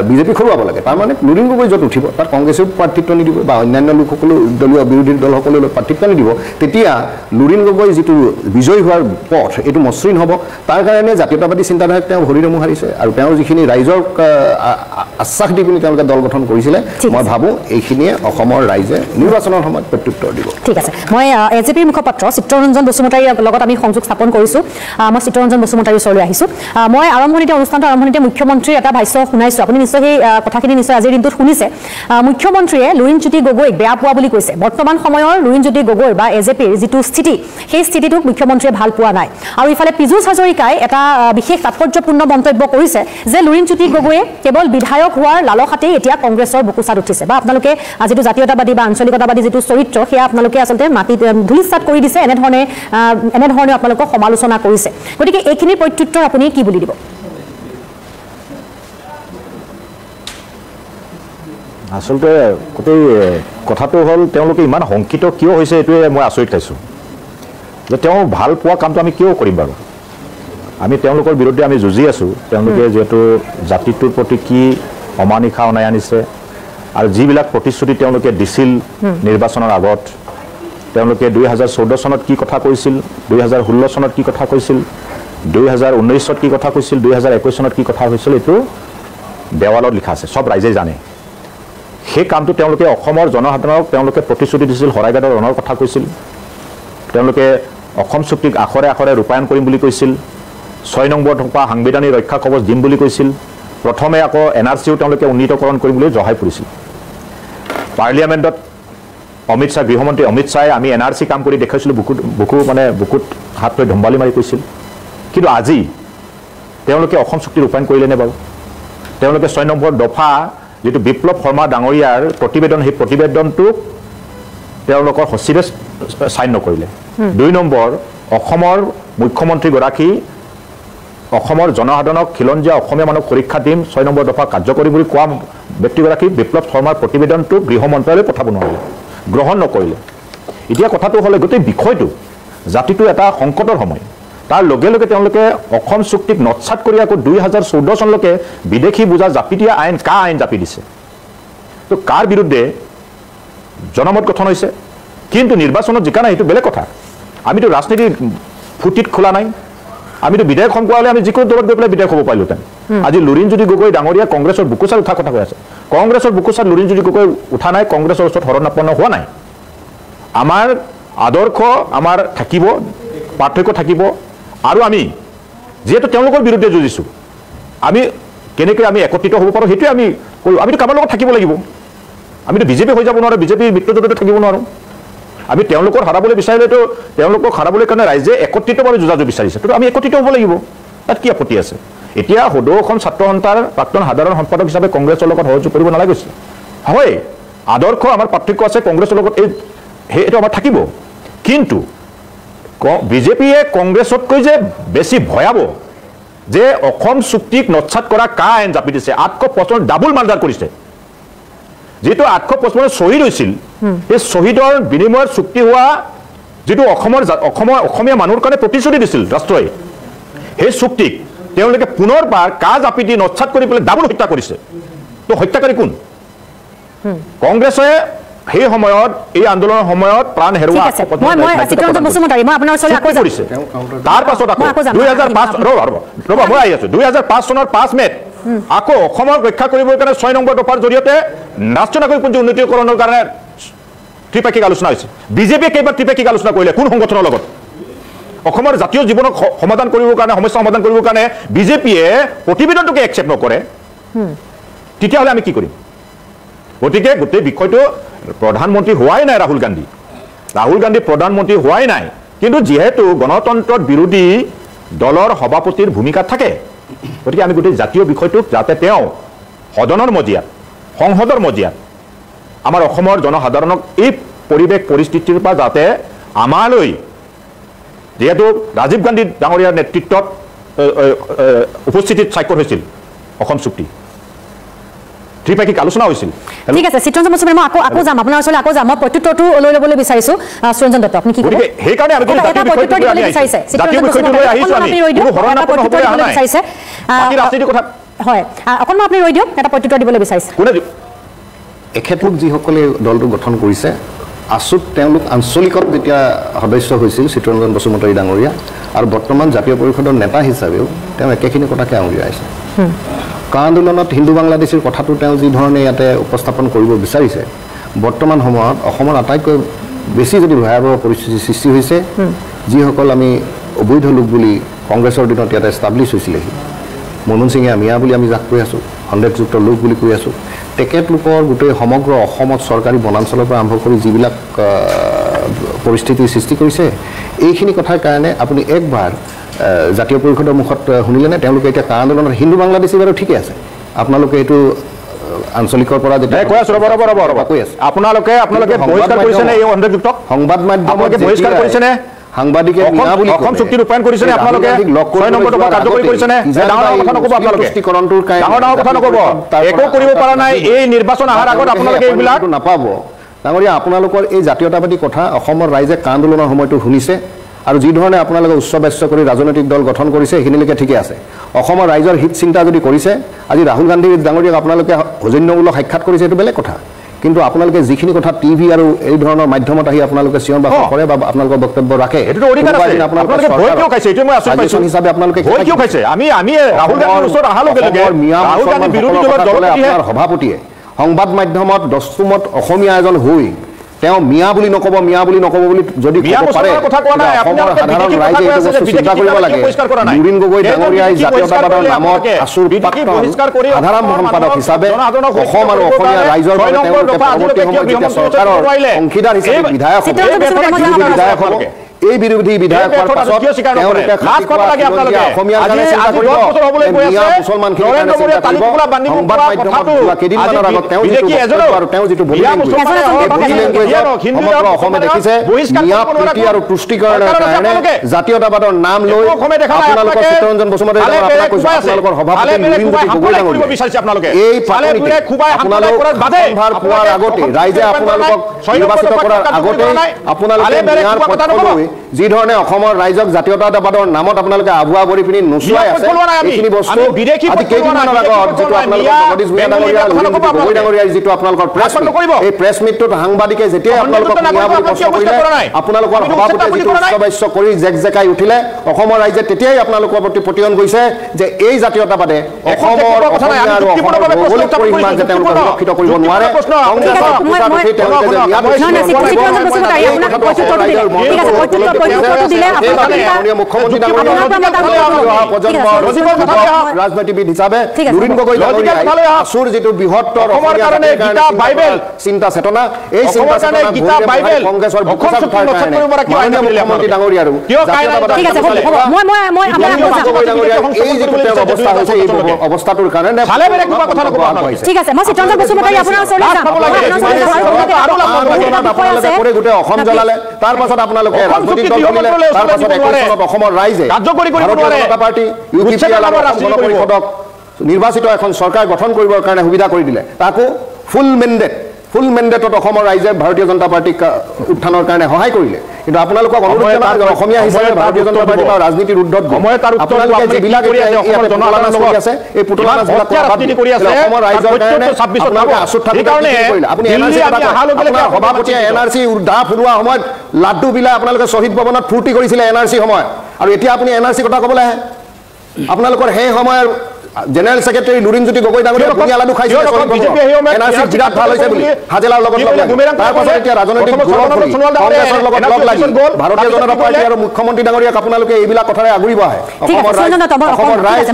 বিজেপিক হৰুৱাব লাগে তাৰমানে লুৰিণ গগৈ য'ত উঠিব তাত কংগ্ৰেছেও প্ৰাৰ্থিত্ব নিদিব বা অন্যান্য লোকসকলেও দলীয় বিৰোধী দলসকলেও প্ৰাৰ্থিত্ব নিদিব তেতিয়া লুৰিণ গগৈ যিটো বিজয়ী হোৱাৰ পথ এইটো মসৃণ হ'ব তাৰ কাৰণে জাতীয়তাবাদী চিন্তাধাৰাক তেওঁ ভৰিৰে মোহাৰিছে আৰু তেওঁৰ যিখিনি ৰাইজৰ আশ্বাস দি পিনি তেওঁলোকে দল গঠন কৰিছিলে মই ভাবোঁ এইখিনিয়ে অসমৰ ৰাইজে নিৰ্বাচনৰ সময়ত প্ৰত্যুত্তৰ দিব ঠিক আছে মই এজেপিৰ মুখপাত্ৰ চিত্ৰৰঞ্জন বসুমতাৰীৰ লগত আমি সংযোগ স্থাপন কৰিছোঁ মই চিত্ৰৰঞ্জন বসুমতাৰীৰ ওচৰলৈ আহিছোঁ মই অনুষ্ঠানটো আৰম্ভণিতে মুখ্যমন্ত্ৰীৰ এটা ভাষ্য শুনাইছোঁ আপুনি নিশ্চয় সেই কথাখিনি নিশ্চয় আজিৰ দিনটোত শুনিছে মুখ্যমন্ত্ৰীয়ে লুৰিণজ্যোতি গগৈক বেয়া পোৱা বুলি কৈছে বৰ্তমান সময়ৰ লুৰিণজ্যোতি গগৈ বা এজেপিৰ যিটো স্থিতি সেই স্থিতিটোক মুখ্যমন্ত্ৰীয়ে ভাল পোৱা নাই আৰু ইফালে পীযুষ হাজৰিকাই এটা বিশেষ তাৎপৰ্যপূৰ্ণ মন্তব্য কৰিছে যে লুৰিণজ্যোতি গগৈয়ে কেৱল বিধায়ক হোৱাৰ লালসাতেই এতিয়া কংগ্ৰেছৰ বুকুচাত উঠিছে বা আপোনালোকে যিটো জাতীয়তাবাদী বা আঞ্চলিকতাবাদী যিটো চৰিত্ৰ সেয়া আপোনালোকে আচলতে মাটিত ধূলিসাৎ কৰি দিছে এনেধৰণে আপোনালোকক সমালোচনা কৰিছে গতিকে এইখিনিৰ প্ৰত্যুত্তৰ আপুনি কি বুলি দিব আচলতে গোটেই কথাটো হ'ল তেওঁলোকে ইমান শংকিত কিয় হৈছে এইটোৱে মই আচৰিত খাইছোঁ যে তেওঁ ভাল পোৱা কামটো আমি কিয় কৰিম বাৰু আমি তেওঁলোকৰ বিৰুদ্ধে আমি যুঁজি আছোঁ তেওঁলোকে যিহেতু জাতিটোৰ প্ৰতি কি অমানিশা অনাই আনিছে আৰু যিবিলাক প্ৰতিশ্ৰুতি তেওঁলোকে দিছিল নিৰ্বাচনৰ আগত তেওঁলোকে ২০১৪ চনত কি কথা কৈছিল ২০১৬ চনত কি কথা কৈছিল 2019 কি কথা কৈছিল 2021 চনত কি কথা হৈছিল এইটো দেৱালত লিখা আছে সব ৰাইজে জানে সেই কামটো তেওঁলোকে অসমৰ জনসাধাৰণক তেওঁলোকে প্ৰতিশ্ৰুতি দিছিল হৰাইঘাটৰ ৰণৰ কথা কৈছিল তেওঁলোকে অসম চুক্তিক আখৰে আখৰে ৰূপায়ণ কৰিম বুলি কৈছিল 6 নম্বৰ থকা সাংবিধানিক ৰক্ষা কৱচ দিম বুলি কৈছিল প্ৰথমে আকৌ এনআৰচিও তেওঁলোকে উন্নীতকৰণ কৰিম বুলি জহাই পৰিছিল পাৰ্লিয়ামেণ্টত অমিত শাহ গৃহমন্ত্ৰী অমিত শাহে আমি এনআৰচি কাম কৰি দেখাইছিলোঁ বুকুত হাত লৈ ধম্বালি মাৰি কৈছিল কিন্তু আজি তেওঁলোকে অসম চুক্তি ৰূপায়ণ কৰিলেনে বাৰু তেওঁলোকে 6 নম্বৰ দফা যেটো বিপ্লৱ শৰ্মা ডাঙৰীয়াৰ প্ৰতিবেদন সেই প্ৰতিবেদনটোক তেওঁলোকৰ সচিবে সাইন নকৰিলে 2 নম্বৰ অসমৰ মুখ্যমন্ত্ৰী গৰাকী অসমৰ জনসাধাৰণক খিলঞ্জীয়া অসমীয়া মানুহ পৰীক্ষা দিম 6 নম্বৰ দফা কাৰ্যকৰী বুলি কোৱা ব্যক্তিগৰাকী বিপ্লৱ শৰ্মাৰ প্ৰতিবেদনটো গৃহ মন্ত্ৰালয়লৈ পঠাব নোৱাৰিলে গ্ৰহণ নকৰিলে এতিয়া কথাটো হলে গোটেই বিষয়টো জাতিটো এটা সংকটৰ সময় তাৰ লগে লগে তেওঁলোকে অসম চুক্তিক নৎসাত কৰি আকৌ 2014 চনলৈকে বিদেশী বুজা জাপি দিয়া আইন কা আইন জাপি দিছে তো কাৰ বিৰুদ্ধে জনমত গঠন হৈছে কিন্তু নিৰ্বাচনত জিকা নাই এইটো বেলেগ কথা আমিতো ৰাজনীতি ফুটিত খোলা নাই আমিতো বিধায়ক সংকোৱালে আমি যিকোনো দলত গৈ পেলাই বিধায়ক হ'ব পাৰিলোহেঁতেন আজি লুৰিণজ্যোতি গগৈ ডাঙৰীয়া কংগ্ৰেছৰ বুকুচাৰ উঠা কথা কৈ আছে কংগ্ৰেছৰ বুকুচাৰ লুৰিণজ্যোতি গগৈ উঠা নাই কংগ্ৰেছৰ ওচৰত শৰণাপন্ন হোৱা নাই আমাৰ আদৰ্শ আমাৰ থাকিব পাৰ্থক্য থাকিব আৰু আমি যেহেতু তেওঁলোকৰ বিৰুদ্ধে যুঁজিছোঁ আমি কেনেকৈ আমি একত্ৰিত হ'ব পাৰোঁ সেইটোৱে আমি আমিতো কাৰোবাৰ লগত থাকিব লাগিব আমিতো বিজেপি হৈ যাব নোৱাৰোঁ বিজেপিৰ মিত্ৰজোঁটতে থাকিব নোৱাৰোঁ আমি তেওঁলোকৰ হাৰাবলৈ বিচাৰিলেতো তেওঁলোকক হাৰাবলৈ কাৰণে ৰাইজে একত্ৰিতভাৱে যুঁজাটো বিচাৰিছে তো আমি একত্ৰিত হ'ব লাগিব তাত কি আপত্তি আছে এতিয়া সদৌ অসম ছাত্ৰ সন্থাৰ প্ৰাক্তন সাধাৰণ সম্পাদক হিচাপে কংগ্ৰেছৰ লগত সহযোগ কৰিব নালাগিছিল হয় আদৰ্শ আমাৰ পাৰ্থক্য আছে কংগ্ৰেছৰ লগত এইটো আমাৰ থাকিব কিন্তু বিজেপিয়ে কংগ্ৰেছতকৈ যে বেছি ভয়াবহ যে অসম চুক্তিক নৎসাত কৰা কা আইন জাপি দিছে 855 ডাবল মাৰ্ডাৰ কৰিছে যেটো 855 শহীদ হৈছিল এই শহীদৰ বিনিময়ত চুক্তি হোৱা যেটো অসমীয়া মানুহৰ কাৰণে প্ৰতিশ্ৰুতি দিছিল ৰাষ্ট্ৰই সেই চুক্তিক তেওঁলোকে পুনৰবাৰ কা জাপি দি নৎসাত কৰি পেলাই ডাবল হত্যা কৰিছে তো হত্যাকাৰী কোন কংগ্ৰেছে সেই সময়ত এই আন্দোলনৰ সময়ত প্ৰাণ হেৰুৱা মই চিত্ৰঞ্জন বসুমতাৰী মই আপোনাৰ ওচৰলৈ আকৌ যাম তাৰ পাছত আকৌ 2005 ৰবা মই আহি আছো 2005 চনৰ 5 মেত আকৌ অসমৰ ৰক্ষা কৰিবৰ কাৰণে 6 নম্বৰ দফাৰ জৰিয়তে ৰাষ্ট্ৰীয় নাগৰিকপঞ্জী উন্নীতকৰণৰ কাৰণে ত্ৰিপাক্ষিক আলোচনা হৈছে বিজেপিয়ে কেইবাৰ ত্ৰিপাক্ষিক আলোচনা কৰিলে কোন সংগঠনৰ লগত অসমৰ জাতীয় জীৱনক সমাধান কৰিবৰ কাৰণে সমস্যা সমাধান কৰিবৰ কাৰণে বিজেপিয়ে প্ৰতিবেদনটোকে একচেপ্ট নকৰে তেতিয়াহ'লে আমি কি কৰিম গতিকে গোটেই বিষয়টো প্ৰধানমন্ত্ৰী হোৱাই নাই ৰাহুল গান্ধী প্ৰধানমন্ত্ৰী হোৱাই নাই কিন্তু যেহেতু গণতন্ত্ৰৰ বিৰোধী দলৰ সভাপতিৰ ভূমিকাত থাকে গতিকে আমি গোটেই জাতীয় বিষয়টোক যাতে তেওঁ সদনৰ মজিয়াত সংসদৰ মজিয়াত আমাৰ অসমৰ জনসাধাৰণক এই পৰিৱেশ পৰিস্থিতিৰ পৰা যাতে আমালৈ যেহেতু ৰাজীৱ গান্ধী ডাঙৰীয়াৰ নেতৃত্বত উপস্থিতিত স্বাক্ষৰ হৈছিল অসম চুক্তি ত্ৰিপাক্ষিক আলোচনা হৈছিল ঠিক আছে চিত্ৰঞ্জন বসুমতাৰী মই আকৌ যাম আপোনাৰ ওচৰলৈ আকৌ যাম মই প্ৰত্যুত্তৰটো লৈ ল'বলৈ বিচাৰিছোঁ সুৰঞ্জন দত্ত আপুনি কি ক'ব সেই কাৰণে আমি প্ৰত্যুত্তৰ দিবলৈ বিচাৰিছে চিত্ৰঞ্জন বসুমতাৰী আপুনি ৰৈ দিয়ক প্ৰত্যুত্তৰ দিবলৈ বিচাৰিছে হয় অকণমান আপুনি ৰৈ দিয়ক এটা প্ৰত্যুত্তৰ দিবলৈ বিচাৰিছে এখেতলোক যিসকলে দলটো গঠন কৰিছে আছুত তেওঁলোক আঞ্চলিকত যেতিয়া সদস্য হৈছিল চিত্ৰঞ্জন বসুমতাৰী ডাঙৰীয়া আৰু বৰ্তমান জাতীয় পৰিষদৰ নেতা হিচাপেও তেওঁ একেখিনি কথাকে আঙুলিয়াইছে কা আন্দোলনত হিন্দু বাংলাদেশীৰ কথাটো তেওঁ যি ধৰণে ইয়াতে উপস্থাপন কৰিব বিচাৰিছে বৰ্তমান সময়ত অসমৰ আটাইতকৈ বেছি যদি ভয়াৱহ পৰিস্থিতি সৃষ্টি হৈছে যিসকল আমি অবৈধ লোক বুলি কংগ্ৰেছৰ দিনত ইয়াতে এষ্টাব্লিছ হৈছিলেহি মনোন সিঙে মিয়া বুলি আমি যাক কৈ আছোঁ সন্দেহযুক্ত লোক বুলি কৈ আছোঁ তেখেতলোকৰ গোটেই সমগ্ৰ অসমত চৰকাৰী বনাঞ্চলৰ পৰা আৰম্ভ কৰি যিবিলাক পৰিস্থিতিৰ সৃষ্টি কৰিছে এইখিনি কথাৰ কাৰণে আপুনি একবাৰ জাতীয় পৰিষদৰ মুখত শুনিলেনে তেওঁলোকে এতিয়া কা আন্দোলনত হিন্দু বাংলাদেশী বাৰু ঠিকে আছে আপোনালোকে এইটো আঞ্চলিকৰ পৰা যেতিয়া কৈ আছো কৈ আছে আপোনালোকে বহিষ্কাৰ কৰিছেনে এই সন্দেহযুক্ত সংবাদ মাধ্যমত বহিষ্কাৰ কৰিছেনে সাংবাদিকে অসম চুক্তি ৰূপায়ণ কৰিছেনে আপোনালোকে 6 নম্বৰ দফা কাৰ্যকৰী কৰিছেনে ডাঙৰ কথা নক'ব আপোনালোকে ডাঙৰ কথা নক'ব একো কৰিব পৰা নাই এই নিৰ্বাচন অহাৰ আগত আপোনালোকে এইবিলাক নাপাব ডাঙৰীয়া আপোনালোকৰ এই জাতীয়তাবাদী কথা অসমৰ ৰাইজে কা আন্দোলনৰ সময়টো শুনিছে আৰু যি ধৰণে আপোনালোকে উচ্চ বাচ্য কৰি ৰাজনৈতিক দল গঠন কৰিছে সেইখিনিলৈকে ঠিকে আছে অসমৰ ৰাইজৰ হিত চিন্তা যদি কৰিছে আজি ৰাহুল গান্ধী ডাঙৰীয়াক আপোনালোকে সৌজন্যমূলক সাক্ষাৎ কৰিছে এইটো বেলেগ কথা কিন্তু আপোনালোকে যিখিনি কথা টিভি আৰু এই ধৰণৰ মাধ্যমত আহি আপোনালোকে চিঞৰ বাখৰ কৰে বা আপোনালোকৰ বক্তব্য ৰাখে এইটো অধিকাৰ আছে আপোনালোকে ভয় কিয় খাইছে এইটো মই আচৰিত পাইছো হিচাপে আপোনালোকে ভয় কিয় খাইছে আমি ৰাহুল গান্ধীৰ ওচৰত অহাৰ লগে লগে ৰাহুল গান্ধী বিৰোধী দলৰ আপোনাৰ সভাপতিয়ে সংবাদ মাধ্যমত দস্তুমত অসমীয়া এজন হৈ তেওঁ মিয়া বুলি নকব বুলি যদি ক'ব পাৰে কথা কোৱা নাই আপোনালোকে সাধাৰণ ৰাইজে এইটো বস্তু চিন্তা কৰিব লাগে লুৰিণ গগৈ ডাঙৰীয়াই জাতীয়তাবাদৰ নামত আচুৰ সাধাৰণ সম্পাদক হিচাপে অসম আৰু অসমীয়া ৰাইজৰ বাবে তেওঁলোকে পৰৱৰ্তী সময়ত যেতিয়া চৰকাৰৰ অংশীদাৰ হিচাপে বিধায়ক হ'ব এই বিৰোধী বিধায়ক হোৱাৰ পাছত তেওঁলোকে অসমীয়াৰ কাৰণে চিন্তা কৰিব মিয়া মুছলমানখিনিৰ কাৰণে চিন্তা কৰিব সংবাদ মাধ্যমত কেইদিনমানৰ আগত তেওঁ যিটো বডি লেংগুৱেজ সমগ্ৰ অসমে দেখিছে মিয়া প্ৰীতি আৰু তুষ্টিকৰণৰ কাৰণে জাতীয়তাবাদৰ নাম লৈ আপোনালোকৰ চিত্তৰঞ্জন বসুমতাৰী আপোনালোকৰ সভাপতি লুৰিণজ্যোতি গগৈ ডাঙৰীয়া এই পাতনিতে আপোনালোক সম্ভাৰ পোৱাৰ আগতে ৰাইজে আপোনালোকক নিৰ্বাচিত কৰাৰ আগতে আপোনালোকে মিয়াৰ পক্ষলৈ যি ধৰণে অসমৰ ৰাইজক জাতীয়তাবাদৰ নামত আপোনালোকে আভুৱা কৰি পিনি নোচোৱাই আছে এইখিনি বস্তু আজি কেইদিনমানৰ আগত যিটো আপোনালোকৰ জগদীশ ভূঞা ডাঙৰীয়া লুৰিণজ্যোতি গগৈ ডাঙৰীয়াৰ যিটো আপোনালোকৰ প্ৰেছ মিট এই প্ৰেছ মিটটোত সাংবাদিকে যেতিয়াই আপোনালোকক মিয়া বুলি প্ৰশ্ন কৰিলে আপোনালোকৰ সভাপতিয়ে যিটো উচ্চবাচ্য কৰি জেকজেকাই উঠিলে অসমৰ ৰাইজে তেতিয়াই আপোনালোকৰ প্ৰতি প্ৰতিয়ন কৰিছে যে এই জাতীয়তাবাদে অসমৰ অসমীয়া আৰু অসমৰ ভৌগোলিক পৰিসীমাক যে তেওঁলোকে সুৰক্ষিত কৰিব নোৱাৰে ৰাজনীতিবিদ হিচাপে লুৰিণ গগৈ ডাঙৰীয়াই আছুৰ যিটো বৃহত্তৰ চিন্তা চেতনা এই চিন্তা চেতনা কংগ্ৰেছৰ মাননীয় মুখ্যমন্ত্ৰী ডাঙৰীয়া আৰু এই যিটো তেওঁৰ অৱস্থা হৈছে এই অৱস্থাটোৰ কাৰণে ঠিক আছে মই চিত্ৰঞ্জন বসুমতাৰী আপোনাৰ ওচৰলৈ যাম আপোনালোকে কৰে গোটেই অসম জ্বলালে তাৰ পাছত আপোনালোকে ৰাজনৈতিক দল খুলিলে তাৰ পাছত 21 চনত অসমৰ ৰাইজে ভাৰতীয় জনতা পাৰ্টি UPPL আৰু অসম গণ পৰিষদক নিৰ্বাচিত এখন চৰকাৰ গঠন কৰিবৰ কাৰণে সুবিধা কৰি দিলে তাকো ফুল মেণ্ডেটত অসমৰ ৰাইজে ভাৰতীয় জনতা পাৰ্টিক উত্থানৰ কাৰণে সহায় কৰিলে কিন্তু আপোনালোকক অনুৰোধ জনাইছো অসমীয়া হিচাপে ভাৰতীয় জনতা পাৰ্টি বা ৰাজনীতিৰ উদ্ধত আপোনালোকে যিবিলাক আছে এই পুতলা অসমৰ ৰাইজৰ কাৰণে আপোনালোকে আচুত থাকি কৰিলে আপুনি সভাপতিয়ে NRC দা ফুৰোৱা সময়ত লাড্ডু বিলাই আপোনালোকে শ্বহীদ ভৱনত ফূৰ্তি কৰিছিলে NRC সময়ত আৰু এতিয়া আপুনি NRC কথা ক'বলৈ আহে আপোনালোকৰ সেই সময়ৰ জেনেৰেল সেক্ৰেটাৰী লুৰিণজ্যোতি গগৈ ডাঙৰীয়া ধুনীয়া লাডু খাইছে NRC বিৰাট ভাল হৈছে বুলি হাজেলাৰ লগত তাৰ পাছত এতিয়া ৰাজনৈতিক কংগ্ৰেছৰ লগত লগ লাগি ভাৰতীয় জনতা পাৰ্টি আৰু মুখ্যমন্ত্ৰী ডাঙৰীয়াক আপোনালোকে এইবিলাক কথাৰে আগুৰিব আহে অসমৰ ৰাইজ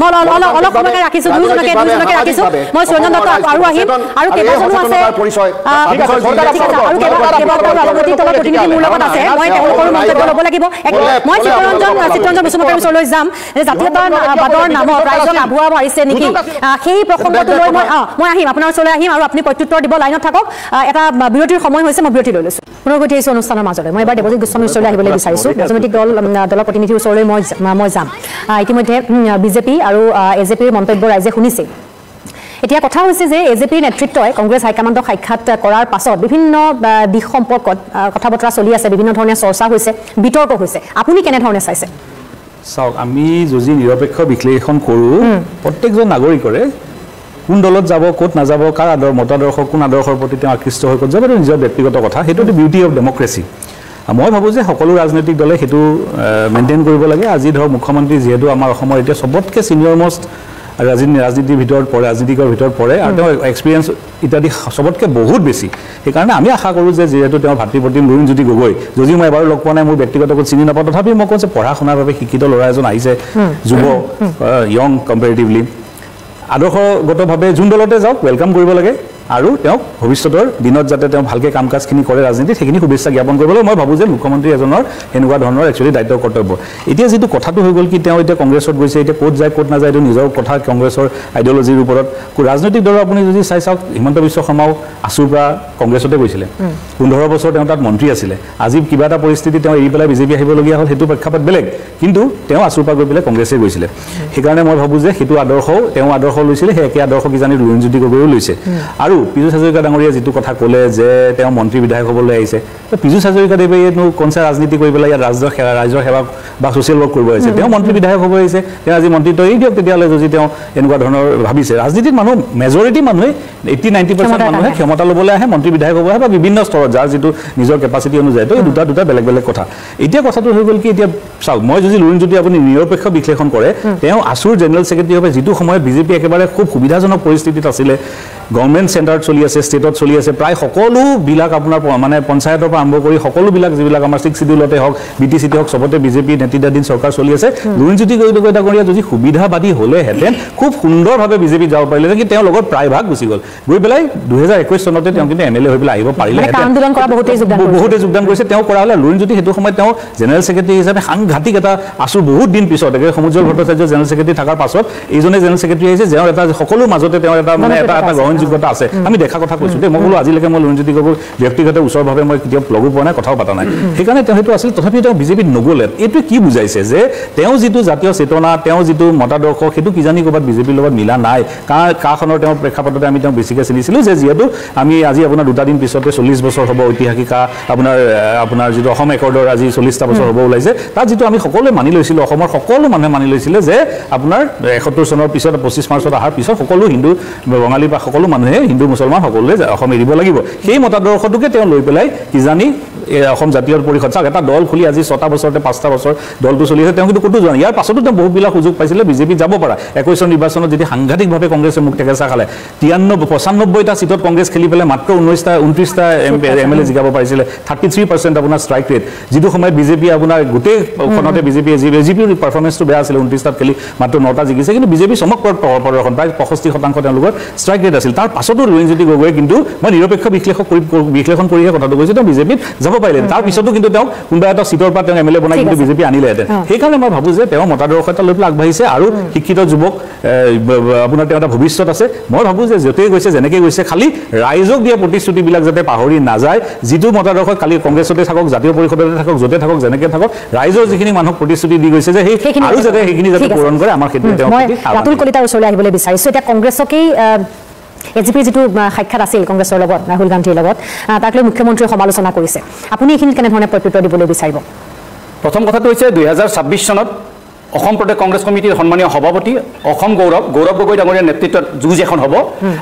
পৰিচয় চিত্ৰঞ্জন বসুমতাৰীৰ ওচৰলৈ যাম যে জাতীয়তাবাদৰ নামত ৰাইজক আভুৱা নেকি সেই প্ৰসংগটো লৈ মই আহিম আপোনাৰ ওচৰলৈ আহিম আৰু আপুনি প্ৰত্যুত্তৰ দিব লাইনত থাকক এটা বিৰতিৰ সময় হৈছে মই বিৰতি লৈ লৈছো পুনৰ গৈ আহিছো অনুষ্ঠানৰ মাজলৈ মই এবাৰ দেৱজিৎ গোস্বামীৰ ওচৰলৈ আহিবলৈ বিচাৰিছো ৰাজনৈতিক দলৰ প্ৰতিনিধিৰ ওচৰলৈ মই যাম ইতিমধ্যে বিজেপি আৰু AJPৰ মন্তব্য ৰাইজে শুনিছে এতিয়া কথা হৈছে যে AJPৰ নেতৃত্বই কংগ্ৰেছ হাইকমাণ্ডক সাক্ষাৎ কৰাৰ পাছত বিভিন্ন দিশ সম্পৰ্কত কথা বতৰা চলি আছে বিভিন্ন ধৰণে চৰ্চা হৈছে বিতৰ্ক হৈছে আপুনি কেনে ধৰণে চাইছে চাওক আমি যদি নিৰপেক্ষ বিশ্লেষণ কৰোঁ প্ৰত্যেকজন নাগৰিকৰে কোন দলত যাব ক'ত নাযাব কাৰ মতাদৰ্শ কোন আদৰ্শৰ প্ৰতি তেওঁ আকৃষ্ট হৈ ক'ত যাব নিজৰ ব্যক্তিগত কথা সেইটো বিউটি অফ ডেমক্ৰেচি মই ভাবোঁ যে সকলো ৰাজনৈতিক দলে সেইটো মেইনটেইন কৰিব লাগে আজি ধৰক মুখ্যমন্ত্ৰী যিহেতু আমাৰ অসমৰ এতিয়া চবতকৈ ছিনিয়ৰ মষ্ট ৰাজনীতিৰ ভিতৰত পৰে ৰাজনীতিকৰ ভিতৰত পৰে আৰু তেওঁৰ এক্সপিৰিয়েঞ্চ ইত্যাদি চবতকৈ বহুত বেছি সেইকাৰণে আমি আশা কৰোঁ যে যিহেতু তেওঁৰ ভাতৃপ্ৰতিম লুৰিণজ্যোতি গগৈ যদিও মই এবাৰো লগ পোৱা নাই মোৰ ব্যক্তিগত চিনি নাপাওঁ তথাপিও মই কওঁ যে পঢ়া শুনাৰ বাবে শিক্ষিত ল'ৰা এজন আহিছে যুৱ য়ং কম্পেৰেটিভলি আদৰ্শগতভাৱে যোন দলতে যাওক ৱেলকাম কৰিব লাগে আৰু তেওঁক ভৱিষ্যতৰ দিনত যাতে তেওঁ ভালকৈ কাম কাজখিনি কৰে ৰাজনীতিত সেইখিনি শুভেচ্ছা জ্ঞাপন কৰিবলৈ মই ভাবোঁ যে মুখ্যমন্ত্ৰী এজনৰ এনেকুৱা ধৰণৰ একচুৱেলি দায়িত্ব কৰ্তব্য এতিয়া যিটো কথাটো হৈ গ'ল কি তেওঁ এতিয়া কংগ্ৰেছত গৈছে এতিয়া ক'ত যায় ক'ত নাযায় এইটো নিজৰ কথা কংগ্ৰেছৰ আইডিঅলজিৰ ওপৰত ৰাজনৈতিক দলৰ আপুনি যদি চাওক হিমন্ত বিশ্ব শৰ্মাও আছুৰ পৰা কংগ্ৰেছতে গৈছিলে 15 বছৰ তেওঁ তাত মন্ত্ৰী আছিলে আজি কিবা এটা পৰিস্থিতি তেওঁ এৰি পেলাই বিজেপি আহিবলগীয়া হ'ল সেইটো প্ৰেক্ষাপট বেলেগ কিন্তু তেওঁ আছুৰ পৰা গৈ পেলাই কংগ্ৰেছে গৈছিলে সেইকাৰণে মই ভাবোঁ যে সেইটো আদৰ্শও তেওঁ আদৰ্শ লৈছিলে সেই একে আদৰ্শ কিজানি লুৰিণজ্যোতি গগৈও লৈছে আৰু পীযুষ হাজৰিকা ডাঙৰীয়া যিটো কথা ক'লে যে তেওঁ মন্ত্ৰী বিধায়ক হ'বলৈ আহিছে পীযুষ হাজৰিকাদেৱেনো কোনচা ৰাজনীতি কৰি পেলাই ইয়াত ৰাইজৰ সেৱা বা ছ'চিয়েল ৱৰ্ক কৰিব আহিছে তেওঁ মন্ত্ৰী বিধায়ক হ'ব আহিছে তেওঁ আজি মন্ত্ৰীত্ব এৰি দিয়ক তেতিয়াহ'লে যদি তেওঁ এনেকুৱা ধৰণৰ ভাবিছে ৰাজনীতিত মানুহ মেজৰিটি মানুহে 80-90% মানুহে ক্ষমতা ল'বলৈ আহে মন্ত্ৰী বিধায়ক হ'ব আহে বা বিভিন্ন স্তৰত যাৰ যিটো নিজৰ কেপাচিটি অনুযায়ী তো এই দুটা বেলেগ বেলেগ কথা এতিয়া কথাটো হৈ গ'ল কি এতিয়া চাওক মই যদি লুৰিণজ্যোতি আপুনি নিৰপেক্ষ বিশ্লেষণ কৰে তেওঁ আছুৰ জেনেৰেল ছেক্ৰেটাৰী হবে যিটো সময়ত বিজেপি একেবাৰে খুব সুবিধাজনক পৰিস্থিতিত আছিলে গভৰ্ণমেণ্ট চেণ্টাৰত চলি আছে ষ্টেটত চলি আছে প্ৰায় সকলোবিলাক আপোনাৰ মানে পঞ্চায়তৰ পৰা আৰম্ভ কৰি সকলোবিলাক যিবিলাক আমাৰ 6 শিডিউলতে হওক BTCতে হওক চবতে বিজেপি নেতৃত্বাধীন চৰকাৰ চলি আছে লুৰিণজ্যোতি গগৈ ডাঙৰীয়া যদি সুবিধাবাদী হ'লেহেঁতেন খুব সুন্দৰভাৱে বিজেপি যাব পাৰিলে কি তেওঁ লগত প্ৰায়ভাগ গুচি গ'ল গৈ পেলাই 2021 চনতে তেওঁ কিন্তু MLA হৈ পেলাই আহিব পাৰিলে আন্দোলন কৰা বহুতে যোগদান কৰিছে তেওঁ কৰা হ'লে লুৰিণজ্যোতি সেইটো সময়ত তেওঁ জেনেৰেল ছেক্ৰেটাৰী হিচাপে সাংঘাতিক এটা আছুৰ বহুত দিন পিছত একে সমুজ্জ্বল ভট্টাচাৰ্য জেনেৰেল ছেক্ৰেটাৰী থকাৰ পাছত এইজনে জেনেৰেল ছেক্ৰেটাৰী আহিছে তেওঁৰ এটা সকলো মাজতে তেওঁৰ এটা মানে এটা গ্ৰহণযোগ্যতা আছে আমি দেখা কথা কৈছোঁ দেই মই বোলো আজিলৈকে মই লুৰিণজ্যোতি গগৈ ব্যক্তিগত ওচৰভাৱে মই কেতিয়াও লগো পোৱা নাই কথাও পাতা নাই সেইকাৰণে তেওঁ সেইটো আছিল তথাপিও তেওঁ বিজেপিত নগ'লে এইটো কি বুজাইছে যে তেওঁ যিটো জাতীয় চেতনা তেওঁ যিটো মতাদৰ্শ সেইটো কিজানি ক'ৰবাত বিজেপিৰ লগত মিলা নাই কাখনৰ তেওঁৰ প্ৰেক্ষাপটতে আমি তেওঁক বেছিকৈ চিনিছিলোঁ যে যিহেতু আমি আজি আপোনাৰ 2টা দিন পিছতে 40 বছৰ হ'ব ঐতিহাসিক আপোনাৰ যিটো অসম একৰ্ডৰ আজি 40টা বছৰ হ'ব ওলাইছে তাত যিটো আমি সকলোৱে মানি লৈছিলোঁ অসমৰ সকলো মানুহে মানি লৈছিলে যে আপোনাৰ 71 চনৰ পিছত 25 মাৰ্চত অহাৰ পিছত সকলো হিন্দু বঙালী বা সকলো মানুহে হিন্দু মুছলমান সকলোৱে অসম এৰিব লাগিব সেই মতাদৰ্শটোকে তেওঁ লৈ পেলাই কিজানি অসম জাতীয় পৰিষদ চাওক এটা দল খুলি আজি 6টা বছৰতে 5টা বছৰ দলটো চলি আছে তেওঁ কিন্তু ক'তো যোৱা নাই ইয়াৰ পাছতো তেওঁ বহুবিলাক সুযোগ পাইছিলে বিজেপি যাব পৰা 21 চনৰ নিৰ্বাচনত যেতিয়া সাংঘাতিকভাৱে কংগ্ৰেছে মুখ টেকেচা খালে 95টা সিটত কংগ্ৰেছ খেলি পেলাই মাত্ৰ 29টা MLA জিকাব পাৰিছিলে 33% আপোনাৰ ষ্ট্ৰাইক ৰেট যিটো সময়ত বিজেপি আপোনাৰ গোটেইখনতে বিজেপিৰ পাৰফৰ্মেন্সটো বেয়া আছিল 29টাত খেলি মাত্ৰ 9টা জিকিছে কিন্তু বিজেপি চমকপ্ৰদ প্ৰদৰ্শন প্ৰায় 65% তেওঁলোকৰ ষ্ট্ৰাইক ৰেট আছিল তাৰ পাছতো লুৰিণজ্যোতি গগৈ কিন্তু মই নিৰপেক্ষ বিশ্লেষণ কৰিহে কথাটো কৈছোঁ তেওঁ বিজেপিত যাব পাৰিলে তাৰ পিছতো কিন্তু তেওঁ কোনোবা এটা সিটৰ পৰা তেওঁ MLA বনাই কিন্তু বিজেপি আনিলেহেঁতেন সেইকাৰণে মই ভাবোঁ যে তেওঁ মতাদৰ্শ এটা লৈ পেলাই আগবাঢ়িছে আৰু শিক্ষিত যুৱক আপোনাৰ তেওঁ এটা ভৱিষ্যত আছে মই ভাবোঁ যে য'তেই গৈছে যেনেকৈ গৈছে খালি ৰাইজক দিয়া প্ৰতিশ্ৰুতিবিলাক যাতে পাহৰি নাযায় যিটো মতাদৰ্শ কালি কংগ্ৰেছতে থাকক জাতীয় পৰিষদতে থাকক য'তে থাকক যেনেকৈ থাকক ৰাইজৰ যিখিনি মানুহক প্ৰতিশ্ৰুতি দি গৈছে যে আৰু যাতে সেইখিনি যাতে পূৰণ কৰে আমাৰ সেইটো মই ৰাতুল কলিতাৰ ওচৰলৈ আহিবলৈ বিচাৰিছোঁ এতিয়া কংগ্ৰেছকেই এজিপিৰ যিটো সাক্ষাৎ আছিল কংগ্ৰেছৰ লগত ৰাহুল গান্ধীৰ লগত তাক লৈ মুখ্যমন্ত্ৰীয়ে সমালোচনা কৰিছে আপুনি এইখিনি কেনেধৰণে প্ৰত্যুত্তৰ দিবলৈ বিচাৰিব প্ৰথম কথাটো হৈছে 2026 চনত অসম প্ৰদেশ কংগ্ৰেছ কমিটিৰ সন্মানীয় সভাপতি অসম গৌৰৱ গগৈ ডাঙৰীয়াৰ নেতৃত্বত যুঁজ এখন হ'ব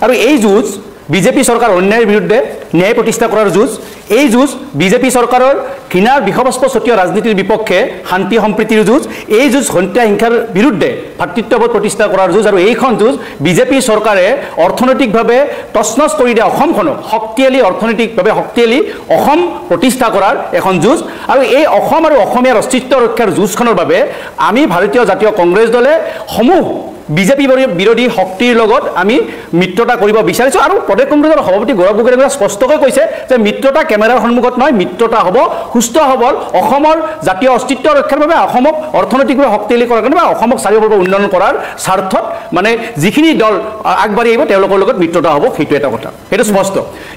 আৰু এই যুঁজ বিজেপি চৰকাৰ অন্যায়ৰ বিৰুদ্ধে ন্যায় প্ৰতিষ্ঠা কৰাৰ যুঁজ এই যুঁজ বিজেপি চৰকাৰৰ ঘৃণাৰ বিষবস্প ছটিওৱা ৰাজনীতিৰ বিপক্ষে শান্তি সম্প্ৰীতিৰ যুঁজ এই যুঁজ হত্যা হিংসাৰ বিৰুদ্ধে ভাতৃত্ববোধ প্ৰতিষ্ঠা কৰাৰ যুঁজ আৰু এইখন যুঁজ বিজেপি চৰকাৰে অৰ্থনৈতিকভাৱে তছনছ কৰি দিয়া অসমখনক অৰ্থনৈতিকভাৱে শক্তিশালী অসম প্ৰতিষ্ঠা কৰাৰ এখন যুঁজ আৰু এই অসম আৰু অসমীয়াৰ অস্তিত্ব ৰক্ষাৰ যুঁজখনৰ বাবে আমি ভাৰতীয় জাতীয় কংগ্ৰেছ দলে সমূহ বিজেপি বিৰোধী শক্তিৰ লগত আমি মিত্ৰতা কৰিব বিচাৰিছোঁ আৰু প্ৰদেশ কংগ্ৰেছৰ সভাপতি গৌৰৱ গগৈ ডাঙৰীয়াই স্পষ্টকৈ কৈছে যে মিত্ৰতা কেমেৰাৰ সন্মুখত নহয় মিত্ৰতা হ'ব সুস্থ সবল অসমৰ জাতীয় অস্তিত্ব ৰক্ষাৰ বাবে অসমক অৰ্থনৈতিকভাৱে শক্তিশালী কৰাৰ কাৰণে বা অসমক চাৰিওফালে উন্নয়ন কৰাৰ স্বাৰ্থত মানে যিখিনি দল আগবাঢ়ি আহিব তেওঁলোকৰ লগত মিত্ৰতা হ'ব সেইটো এটা কথা সেইটো স্পষ্ট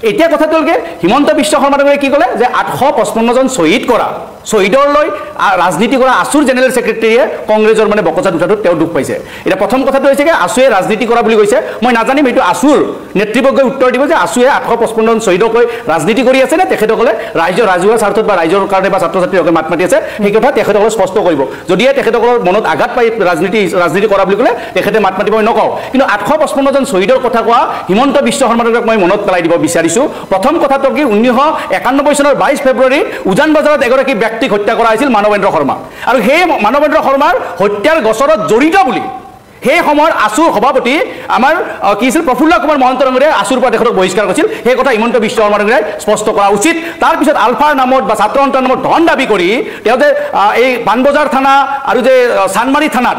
এতিয়া কথাটো হ'ল হিমন্ত বিশ্ব শৰ্মা ডাঙৰীয়াই কি ক'লে যে 855 জন শ্বহীদ কৰা শ্বহীদলৈ ৰাজনীতি কৰা আছুৰ জেনেৰেল ছেক্ৰেটাৰীয়ে কংগ্ৰেছৰ মানে বকচাত উঠাটোত তেওঁ দুখ পাইছে এতিয়া প্ৰথম কথাটো হৈছে কি আছুৱে ৰাজনীতি কৰা বুলি কৈছে মই নাজানিম এইটো আছুৰ নেতৃবৰ্গই উত্তৰ দিব যে আছুৱে 855 জন শ্বহীদক লৈ ৰাজনীতি কৰি আছে নে তেখেতসকলে ৰাজহুৱা স্বাৰ্থত বা ৰাইজৰ কাৰণে বা ছাত্ৰ ছাত্ৰীসকলে মাত মাতি আছে সেই কথা তেখেতসকলে স্পষ্ট কৰিব যদিহে তেখেতসকলৰ মনত আঘাত পাই ৰাজনীতি কৰা বুলি ক'লে তেখেতে মাত মাতিব মই নকওঁ কিন্তু 855 জন শ্বহীদৰ কথা কোৱা হিমন্ত বিশ্ব শৰ্মা ডাঙৰীয়াক মই মনত পেলাই দিব বিচাৰিছোঁ প্ৰথম কথাটো কি 1991 চনৰ 22 ফেব্ৰুৱাৰীত উজান বজাৰত এগৰাকী ব্যক্তিক হত্যা কৰা হৈছিল মানৱেন্দ্ৰ শৰ্মা আৰু সেই মানৱেন্দ্ৰ শৰ্মাৰ হত্যাৰ গোচৰত জড়িত বুলি সেই সময়ৰ আছুৰ সভাপতি আমাৰ কি আছিল প্ৰফুল্ল কুমাৰ মহন্ত ডাঙৰীয়াই আছুৰ পৰা তেখেতক বহিষ্কাৰ কৰিছিল সেই কথা হিমন্ত বিশ্ব শৰ্মা ডাঙৰীয়াই স্পষ্ট কৰা উচিত তাৰপিছত আলফাৰ নামত বা ছাত্ৰ সন্থাৰ নামত ধন দাবী কৰি তেওঁ যে এই পাণবজাৰ থানা আৰু যে চানমাৰী থানাত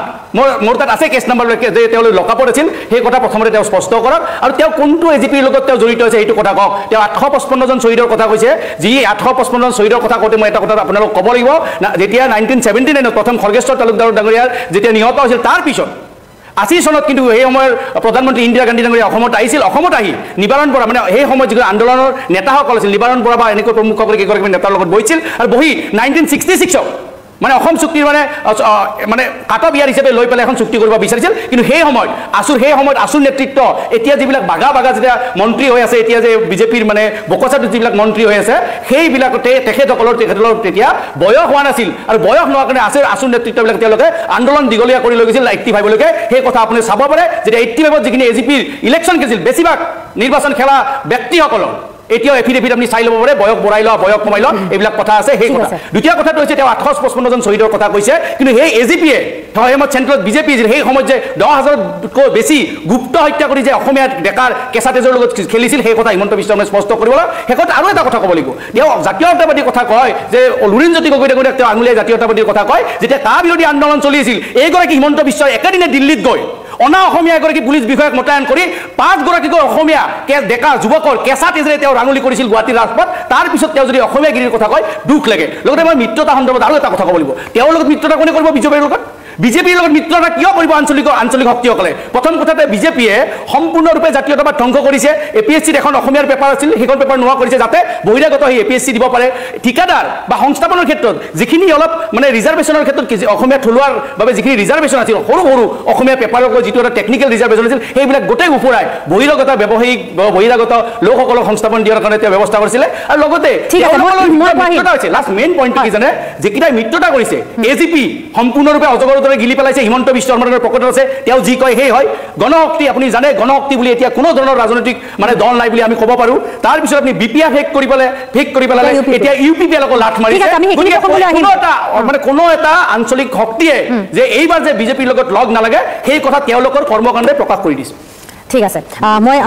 মোৰ তাত আছে কেছ নাম্বাৰলৈকে যে তেওঁলোক লকআপত আছিল সেই কথা প্ৰথমতে তেওঁ স্পষ্ট কৰক আৰু তেওঁ কোনটো এজিপিৰ লগত তেওঁ জড়িত হৈছে এইটো কথা কওক তেওঁ 855 জন শ্বহীদৰ কথা কৈছে যি 855 জন শ্বহীদৰ কথা কওঁতে মই এটা কথা আপোনালোকক ক'ব লাগিব যেতিয়া 1979 প্ৰথম খৰ্গেশ্বৰ তালুকদাৰ ডাঙৰীয়াৰ যেতিয়া নিহত হৈছিল তাৰ পিছত 80 চনত কিন্তু সেই সময়ৰ প্ৰধানমন্ত্ৰী ইন্দিৰা গান্ধী ডাঙৰীয়া অসমত আহিছিল অসমত আহি নিবাৰণ বৰা মানে সেই সময়ত যিটো আন্দোলনৰ নেতাসকল আছিল নিবাৰণ বৰা বা এনেকৈ প্ৰমুখসকলে কেইগৰাকী নেতাৰ লগত বহিছিল আৰু বহি 1966 মানে অসম চুক্তিৰ মানে কাটঅফ ইয়াৰ হিচাপে লৈ পেলাই এখন চুক্তি কৰিব বিচাৰিছিল কিন্তু সেই সময়ত আছুৰ নেতৃত্ব এতিয়া যিবিলাক বাগা যেতিয়া মন্ত্ৰী হৈ আছে এতিয়া যে বিজেপিৰ মানে বকচাত যিবিলাক মন্ত্ৰী হৈ আছে সেইবিলাকতে তেখেতসকলৰ তেতিয়া বয়স হোৱা নাছিল আৰু বয়স নোহোৱাৰ কাৰণে আছুৰ নেতৃত্ববিলাক তেওঁলোকে আন্দোলন দীঘলীয়া কৰি লৈ গৈছিল 85 লৈকে সেই কথা আপুনি চাব পাৰে যেতিয়া 85 যিখিনি এজিপিৰ ইলেকশ্যন খেলিছিল বেছিভাগ নিৰ্বাচন খেলা ব্যক্তিসকলৰ এতিয়াও এফিডেভিট আপনি চাই ল'ব পাৰে বয়স বঢ়াই লোৱা বয়স কমাই লোৱা এইবিলাক কথা আছে সেই কথা দ্বিতীয় কথাটো হৈছে তেওঁ 855 জন শহীদৰ কথা কৈছে কিন্তু সেই এজিপিয়ে সময়ত চেণ্ট্ৰেলত বিজেপি সেই সময়ত যে 10,000তকৈ বেছি গুপ্ত হত্যা কৰি যে অসমীয়া ডেকাৰ কেঁচা তেজৰ লগত খেলিছিল সেই কথা হিমন্ত বিশ্ব শৰ্মাই স্পষ্ট কৰিব লাগে শেষত আৰু এটা কথা ক'ব লাগিব তেওঁ জাতীয়তাবাদী কথা কয় যে লুৰিণজ্যোতি গগৈ তেওঁ আঙুলিয়াই জাতীয়তাবাদীৰ কথা কয় যেতিয়া তাৰ বিৰোধী আন্দোলন চলি আছিল এইগৰাকী হিমন্ত বিশ্ব একেদিনে দিল্লীত গৈ অনা অসমীয়া এগৰাকী পুলিচ বিষয়াক মোতায়েন কৰি 5 গৰাকীকৈ অসমীয়া ডেকা যুৱকৰ কেঁচা তেজেৰে তেওঁ ৰাঙুলি কৰিছিল গুৱাহাটীৰ ৰাজপথ তাৰ পিছত তেওঁ যদি অসমীয়াগিৰিৰ কথা কয় দুখ লাগে লগতে মই মিত্ৰতা সন্দৰ্ভত আৰু এটা কথা ক'ব লাগিব তেওঁৰ লগত মিত্ৰতা কোনে কৰিব বিজেপিৰ লগত মিত্ৰতা কিয় কৰিব আঞ্চলিক শক্তিসকলে প্ৰথম কথাতে বিজেপিয়ে সম্পূৰ্ণৰূপে জাতীয়তাবাদ ধ্বংস কৰিছে এপিএছচিত এখন অসমীয়াৰ পেপাৰ আছিল সেইখন পেপাৰ নোহোৱা কৰিছে যাতে বহিৰাগত সেই এপিএছচি দিব পাৰে ঠিকাদাৰ বা সংস্থাপনৰ ক্ষেত্ৰত যিখিনি অলপ মানে ৰিজাৰ্ভেশ্যনৰ ক্ষেত্ৰত অসমীয়া থলুৱাৰ বাবে যিখিনি ৰিজাৰ্ভেশ্যন আছিল সৰু অসমীয়া পেপাৰৰ যিটো এটা টেকনিকেল ৰিজাৰ্ভেশ্যন আছিল সেইবিলাক গোটেই উফৰাই বহিৰাগত ব্যৱসায়িক বহিৰাগত লোকসকলক সংস্থাপন দিয়াৰ কাৰণে তেওঁ ব্যৱস্থা কৰিছিলে আৰু লগতে মিত্ৰতা হৈছে লাষ্ট মেইন পইণ্টটো কি জানে যিকেইটাই মিত্ৰতা কৰিছে এজিপি সম্পূৰ্ণৰূপে অজগৰ গিলি পেলাইছে হিমন্ত বিশ্ব শৰ্মাৰ পকেটত আছে তেওঁ যি কয় সেই হয় গণশক্তি আপুনি জানে গণশক্তি বুলি এতিয়া কোনো ধৰণৰ ৰাজনৈতিক মানে দল নাই বুলি আমি ক'ব পাৰো তাৰ পিছত আপুনি বিপিয়া ফেক কৰি পেলালে এতিয়া ইউপিপিএলকো লাঠ মাৰিছে মানে কোনো এটা আঞ্চলিক শক্তিয়ে যে এইবাৰ যে বিজেপিৰ লগত লগ নালাগে সেই কথা তেওঁলোকৰ কৰ্মকাণ্ডে প্ৰকাশ কৰি দিছে ঠিক আছে মই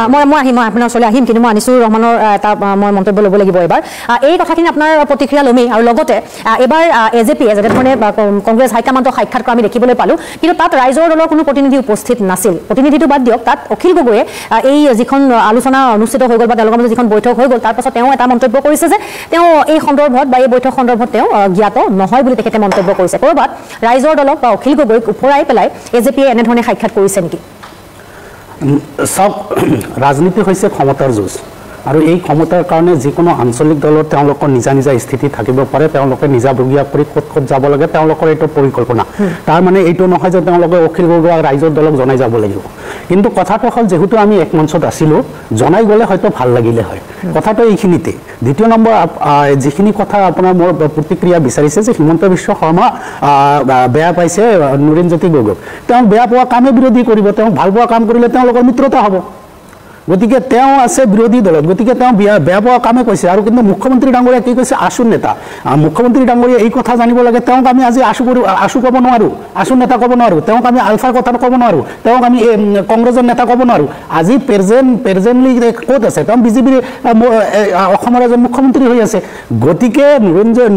আহিম আপোনাৰ ওচৰলৈ আহিম কিন্তু মই আনিছুৰ ৰহমানৰ এটা মই মন্তব্য ল'ব লাগিব এবাৰ এই কথাখিনি আপোনাৰ প্ৰতিক্ৰিয়া ল'মেই আৰু লগতে এবাৰ এজেপিয়ে যেনেধৰণে কংগ্ৰেছ হাইকমাণ্ডক সাক্ষাৎ কৰা আমি দেখিবলৈ পালোঁ কিন্তু তাত ৰাইজৰ দলৰ কোনো প্ৰতিনিধি উপস্থিত নাছিল প্ৰতিনিধিটো বাদ দিয়ক তাত অখিল গগৈয়ে এই যিখন আলোচনা অনুষ্ঠিত হৈ গ'ল বা তেওঁলোকৰ মাজত যিখন বৈঠক হৈ গ'ল তাৰ পাছত তেওঁ এটা মন্তব্য কৰিছে যে তেওঁ এই সন্দৰ্ভত বা এই বৈঠক সন্দৰ্ভত তেওঁ জ্ঞাত নহয় বুলি তেখেতে মন্তব্য কৰিছে ক'ৰবাত ৰাইজৰ দলক বা অখিল গগৈক ওফৰাই পেলাই এজেপিয়ে এনেধৰণে সাক্ষাৎ কৰিছে নেকি চাওক ৰাজনীতি হৈছে ক্ষমতাৰ যুঁজ আৰু এই ক্ষমতাৰ কাৰণে যিকোনো আঞ্চলিক দলৰ তেওঁলোকৰ নিজা স্থিতি থাকিব পাৰে তেওঁলোকে নিজাবগীয়া কৰি ক'ত যাব লাগে তেওঁলোকৰ এইটো পৰিকল্পনা তাৰ মানে এইটো নহয় যে তেওঁলোকে অখিল গগৈ ৰাইজৰ দলক জনাই যাব লাগিব কিন্তু কথাটো হ'ল যেহেতু আমি এক মঞ্চত আছিলোঁ জনাই গ'লে হয়তো ভাল লাগিলে হয় কথাটো এইখিনিতে দ্বিতীয় নম্বৰ যিখিনি কথা আপোনাৰ মোৰ প্ৰতিক্ৰিয়া বিচাৰিছে যে হিমন্ত বিশ্ব শৰ্মা বেয়া পাইছে লুৰিণজ্যোতি গগৈক তেওঁ বেয়া পোৱা কামে বিৰোধী কৰিব তেওঁ ভাল পোৱা কাম কৰিলে তেওঁলোকৰ মিত্ৰতা হ'ব গতিকে তেওঁ আছে বিৰোধী দলত গতিকে তেওঁ বেয়া পোৱা কামে কৈছে আৰু কিন্তু মুখ্যমন্ত্ৰী ডাঙৰীয়া কি কৈছে আছুৰ নেতা মুখ্যমন্ত্ৰী ডাঙৰীয়া এই কথা জানিব লাগে তেওঁক আমি আজি আছু ক'ব নোৱাৰোঁ আছুৰ নেতা ক'ব নোৱাৰোঁ তেওঁক আমি আলফাৰ কথা ক'ব নোৱাৰোঁ তেওঁক আমি কংগ্ৰেছৰ নেতা ক'ব নোৱাৰোঁ আজি প্ৰেজেণ্টলি ক'ত আছে তেওঁ বিজেপিৰ অসমৰ এজন মুখ্যমন্ত্ৰী হৈ আছে গতিকে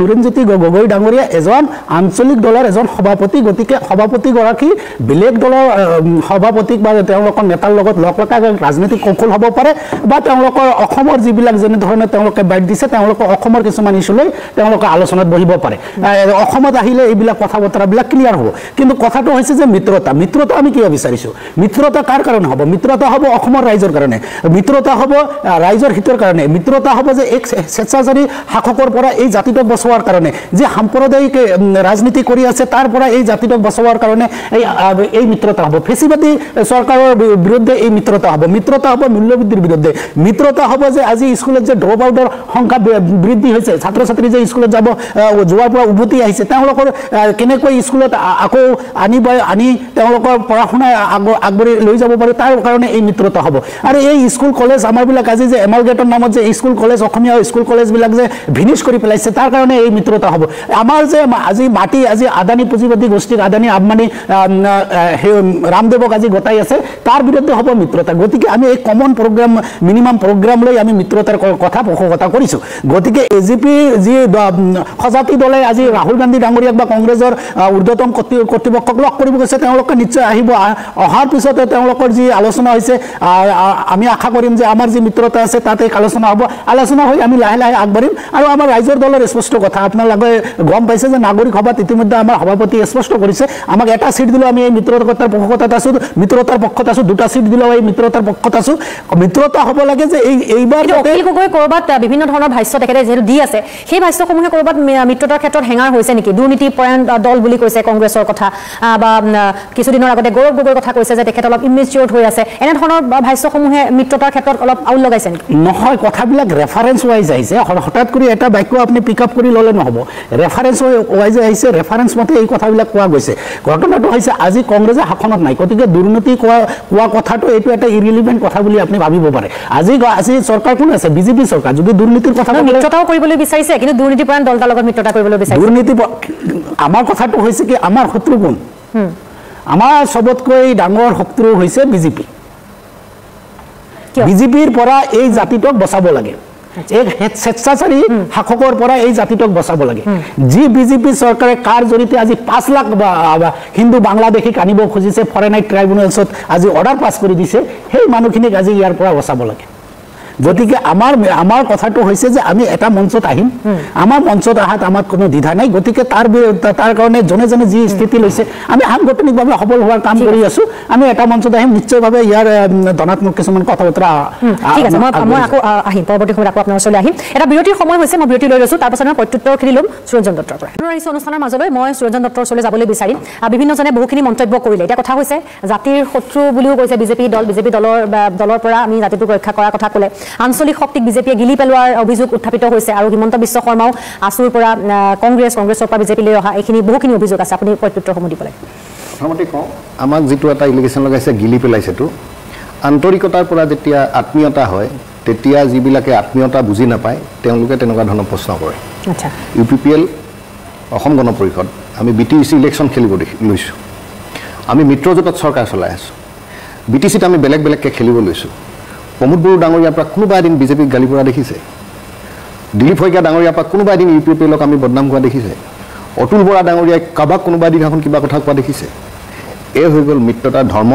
লুৰিণজ্যোতি গগৈ ডাঙৰীয়া এজন আঞ্চলিক দলৰ এজন সভাপতি গতিকে সভাপতিগৰাকী বেলেগ দলৰ সভাপতিক বা তেওঁলোকৰ নেতাৰ লগত লগ লগাই ৰাজনীতিক কৌশল হ'ব পাৰে বা তেওঁলোকৰ অসমৰ যিবিলাক যেনেধৰণে তেওঁলোকে বাইট দিছে তেওঁলোকৰ অসমৰ কিছুমান ইছ্যুলৈ তেওঁলোকে আলোচনাত বহিব পাৰে অসমত আহিলে এইবিলাক কথা বতৰাবিলাক ক্লিয়াৰ হ'ব কিন্তু কথাটো হৈছে যে মিত্ৰতা আমি কিয় বিচাৰিছোঁ মিত্ৰতা কাৰ কাৰণে হ'ব মিত্ৰতা হ'ব অসমৰ ৰাইজৰ কাৰণে মিত্ৰতা হ'ব ৰাইজৰ হিতৰ কাৰণে মিত্ৰতা হ'ব যে এক স্বেচ্ছাচাৰী শাসকৰ পৰা এই জাতিটোক বচোৱাৰ কাৰণে যে সাম্প্ৰদায়িক ৰাজনীতি কৰি আছে তাৰ পৰা এই জাতিটোক বচোৱাৰ কাৰণে এই মিত্ৰতা হ'ব ফেচিবাদী চৰকাৰৰ বিৰুদ্ধে এই মিত্ৰতা হ'ব মূল্যবৃদ্ধিৰ বিৰুদ্ধে মিত্ৰতা হ'ব যে আজি স্কুলত যে ড্ৰপ আউটৰ সংখ্যা বৃদ্ধি হৈছে ছাত্ৰ ছাত্ৰী যে স্কুলত যোৱাৰ পৰা উভতি আহিছে তেওঁলোকৰ কেনেকৈ স্কুলত আকৌ আনি তেওঁলোকৰ পঢ়া শুনা আগবাঢ়ি লৈ যাব পাৰে তাৰ কাৰণে এই মিত্ৰতা হ'ব আৰু এই স্কুল কলেজ আমাৰবিলাক আজি যে এমালগেটৰ নামত যে স্কুল কলেজ অসমীয়া স্কুল কলেজবিলাক যে ভিনিছ কৰি পেলাইছে তাৰ কাৰণে এই মিত্ৰতা হ'ব আমাৰ যে আজি মাটি আজি আদানী পুঁজিবাদী গোষ্ঠীক আদানী আম্বানী ৰামদেৱক আজি গতাই আছে তাৰ বিৰুদ্ধে হ'ব মিত্ৰতা গতিকে আমি এই কমন প্ৰগ্ৰাম মিনিমাম প্ৰগ্ৰাম লৈ আমি মিত্ৰতাৰ কথা পোষকতা কৰিছোঁ গতিকে এজিপিৰ যি সজাতি দলে আজি ৰাহুল গান্ধী ডাঙৰীয়াক বা কংগ্ৰেছৰ ঊৰ্ধ্বতম কৰ্তৃপক্ষক লগ কৰিব গৈছে তেওঁলোকে নিশ্চয় আহিব অহাৰ পিছতে তেওঁলোকৰ যি আলোচনা হৈছে আমি আশা কৰিম যে আমাৰ যি মিত্ৰতা আছে তাতে আলোচনা হ'ব আলোচনা হৈ আমি লাহে লাহে আগবাঢ়িম আৰু আমাৰ ৰাইজৰ দলৰ স্পষ্ট কথা আপোনালোকে গম পাইছে যে নাগৰিক সভাত ইতিমধ্যে আমাৰ সভাপতি স্পষ্ট কৰিছে আমাক এটা চিট দিলেও আমি এই মিত্ৰতাৰ পক্ষত আছোঁ দুটা চিট দিলেও এই মিত্ৰতাৰ পক্ষত আছোঁ মিত্ৰতা হ'ব লাগে যে এইবাৰ অখিল গগৈ কৰবাত বিভিন্ন ধৰণৰ ভাষ্য তেখেতে যেহেতু দি আছে সেই ভাষ্যসমূহে কৰবাত মিত্ৰতাৰ ক্ষেত্ৰত হেঙাৰ হৈছে নেকি দুৰ্নীতি পৰায়ণ দল বুলি কৈছে কংগ্ৰেছৰ কথা বা কিছুদিনৰ আগতে গৌৰৱ গগৈৰ কথা কৈছে যে তেখেত অলপ ইমেচিয়ৰ্ড হৈ আছে এনেধৰণৰ ভাষ্যসমূহে মিত্ৰতাৰ ক্ষেত্ৰত অলপ আউল লগাইছে নেকি নহয় কথাবিলাক ৰেফাৰেঞ্চ ৱাইজ আহিছে হঠাৎ কৰি এটা বাক্য আপুনি পিক আপ কৰি ল'লে নহ'ব ৰেফাৰেঞ্চ ৱাইজ আহিছে ৰেফাৰেঞ্চ মতে এই কথাবিলাক কোৱা গৈছে ঘটনাটো হৈছে আজি কংগ্ৰেছে শাসনত নাই গতিকে দুৰ্নীতি কোৱা কথাটো এইটো এটা ইৰিলিভেণ্ট কথা বুলি আপুনি ভাবিব পাৰে আজি চৰকাৰ কোন আছে বিজেপি চৰকাৰ যদি দুৰ্নীতিৰ কথা মিত্ৰতাও কৰিবলৈ বিচাৰিছে কিন্তু দুৰ্নীতিপৰায়ণ দলটাৰ লগত মিত্ৰতা কৰিবলৈ বিচাৰিছে দুৰ্নীতি আমাৰ কথাটো হৈছে কি আমাৰ শত্ৰু কোন আমাৰ সবতকৈ ডাঙৰ শত্ৰু হৈছে বিজেপি বিজেপিৰ পৰা এই জাতিটোক বচাব লাগে এক স্বেচ্ছাচাৰী শাসকৰ পৰা এই জাতিটোক বচাব লাগে যি বিজেপি চৰকাৰে কাৰ জৰিয়তে আজি 5 লাখ হিন্দু বাংলাদেশীক আনিব খুজিছে ফৰেনাইট ট্ৰাইব্যুনেলছত আজি অৰ্ডাৰ পাছ কৰি দিছে সেই মানুহখিনিক আজি ইয়াৰ পৰা বচাব লাগে গতিকে আমাৰ কথাটো হৈছে যে আমি এটা মঞ্চত আহিম আমাৰ মঞ্চত আহাত আমাৰ কোনো দ্বিধা নাই গতিকে তাৰ কাৰণে জনে জনে যি স্থিতি লৈছে আমি সাংগঠনিকভাৱে সবল হোৱাৰ কাম কৰি আছো আমি এটা মঞ্চত আহিম নিশ্চয়ভাৱে ইয়াৰ ধনাত্মক কিছুমান কথা বতৰা ঠিক আছে মই আকৌ আহিম পৰৱৰ্তী সময়ত আকৌ আপোনাৰ ওচৰলৈ আহিম এটা বিৰতিৰ সময় হৈছে মই বিৰতি লৈ লৈছো তাৰপাছত মই প্ৰত্যুত্তৰখিনি ল'ম সুৰঞ্জন দত্তৰ পৰা এই অনুষ্ঠানৰ মাজলৈ মই সুৰঞ্জন দত্তৰ ওচৰলৈ যাবলৈ বিচাৰিম বিভিন্নজনে বহুখিনি মন্তব্য কৰিলে এতিয়া কথা হৈছে জাতিৰ শত্ৰু বুলিও কৈছে বিজেপি দলৰ পৰা আমি জাতিটোক ৰক্ষা কৰাৰ কথা ক'লে আঞ্চলিক শক্তিক বিজেপিয়ে গিলি পেলোৱাৰ অভিযোগ উত্থাপিত হৈছে আৰু হিমন্ত বিশ্ব শৰ্মাও আছুৰ পৰা কংগ্ৰেছৰ পৰা বিজেপিলৈ অহা এইখিনি বহুখিনি অভিযোগ আছে আপুনি প্ৰত্যুত্তৰসমূহ দিব লাগে প্ৰথমতে কওঁ আমাক যিটো এটা ইলিগেশ্যন লগাইছে গিলি পেলাইছেতো আন্তৰিকতাৰ পৰা যেতিয়া আত্মীয়তা হয় তেতিয়া যিবিলাকে আত্মীয়তা বুজি নাপায় তেওঁলোকে তেনেকুৱা ধৰণৰ প্ৰশ্ন কৰে আচ্ছা UPPL অসম গণ পৰিষদ আমি BTC ইলেকশ্যন খেলিব লৈছোঁ আমি মিত্ৰজোঁটত চৰকাৰ চলাই আছোঁ BTCত আমি বেলেগকৈ খেলিব লৈছোঁ প্ৰমোদ বড়ো ডাঙৰীয়াৰ পৰা কোনোবা এদিন বিজেপিক গালি পৰা দেখিছে দিলীপ শইকীয়া ডাঙৰীয়াৰ পৰা কোনোবা এদিন UPPLক আমি বদনাম কৰা দেখিছে অতুল বৰা ডাঙৰীয়াই কাবাক কোনোবা এদিন এখন কিবা কথা কোৱা দেখিছে এই হৈ গ'ল মিত্ৰতাৰ ধৰ্ম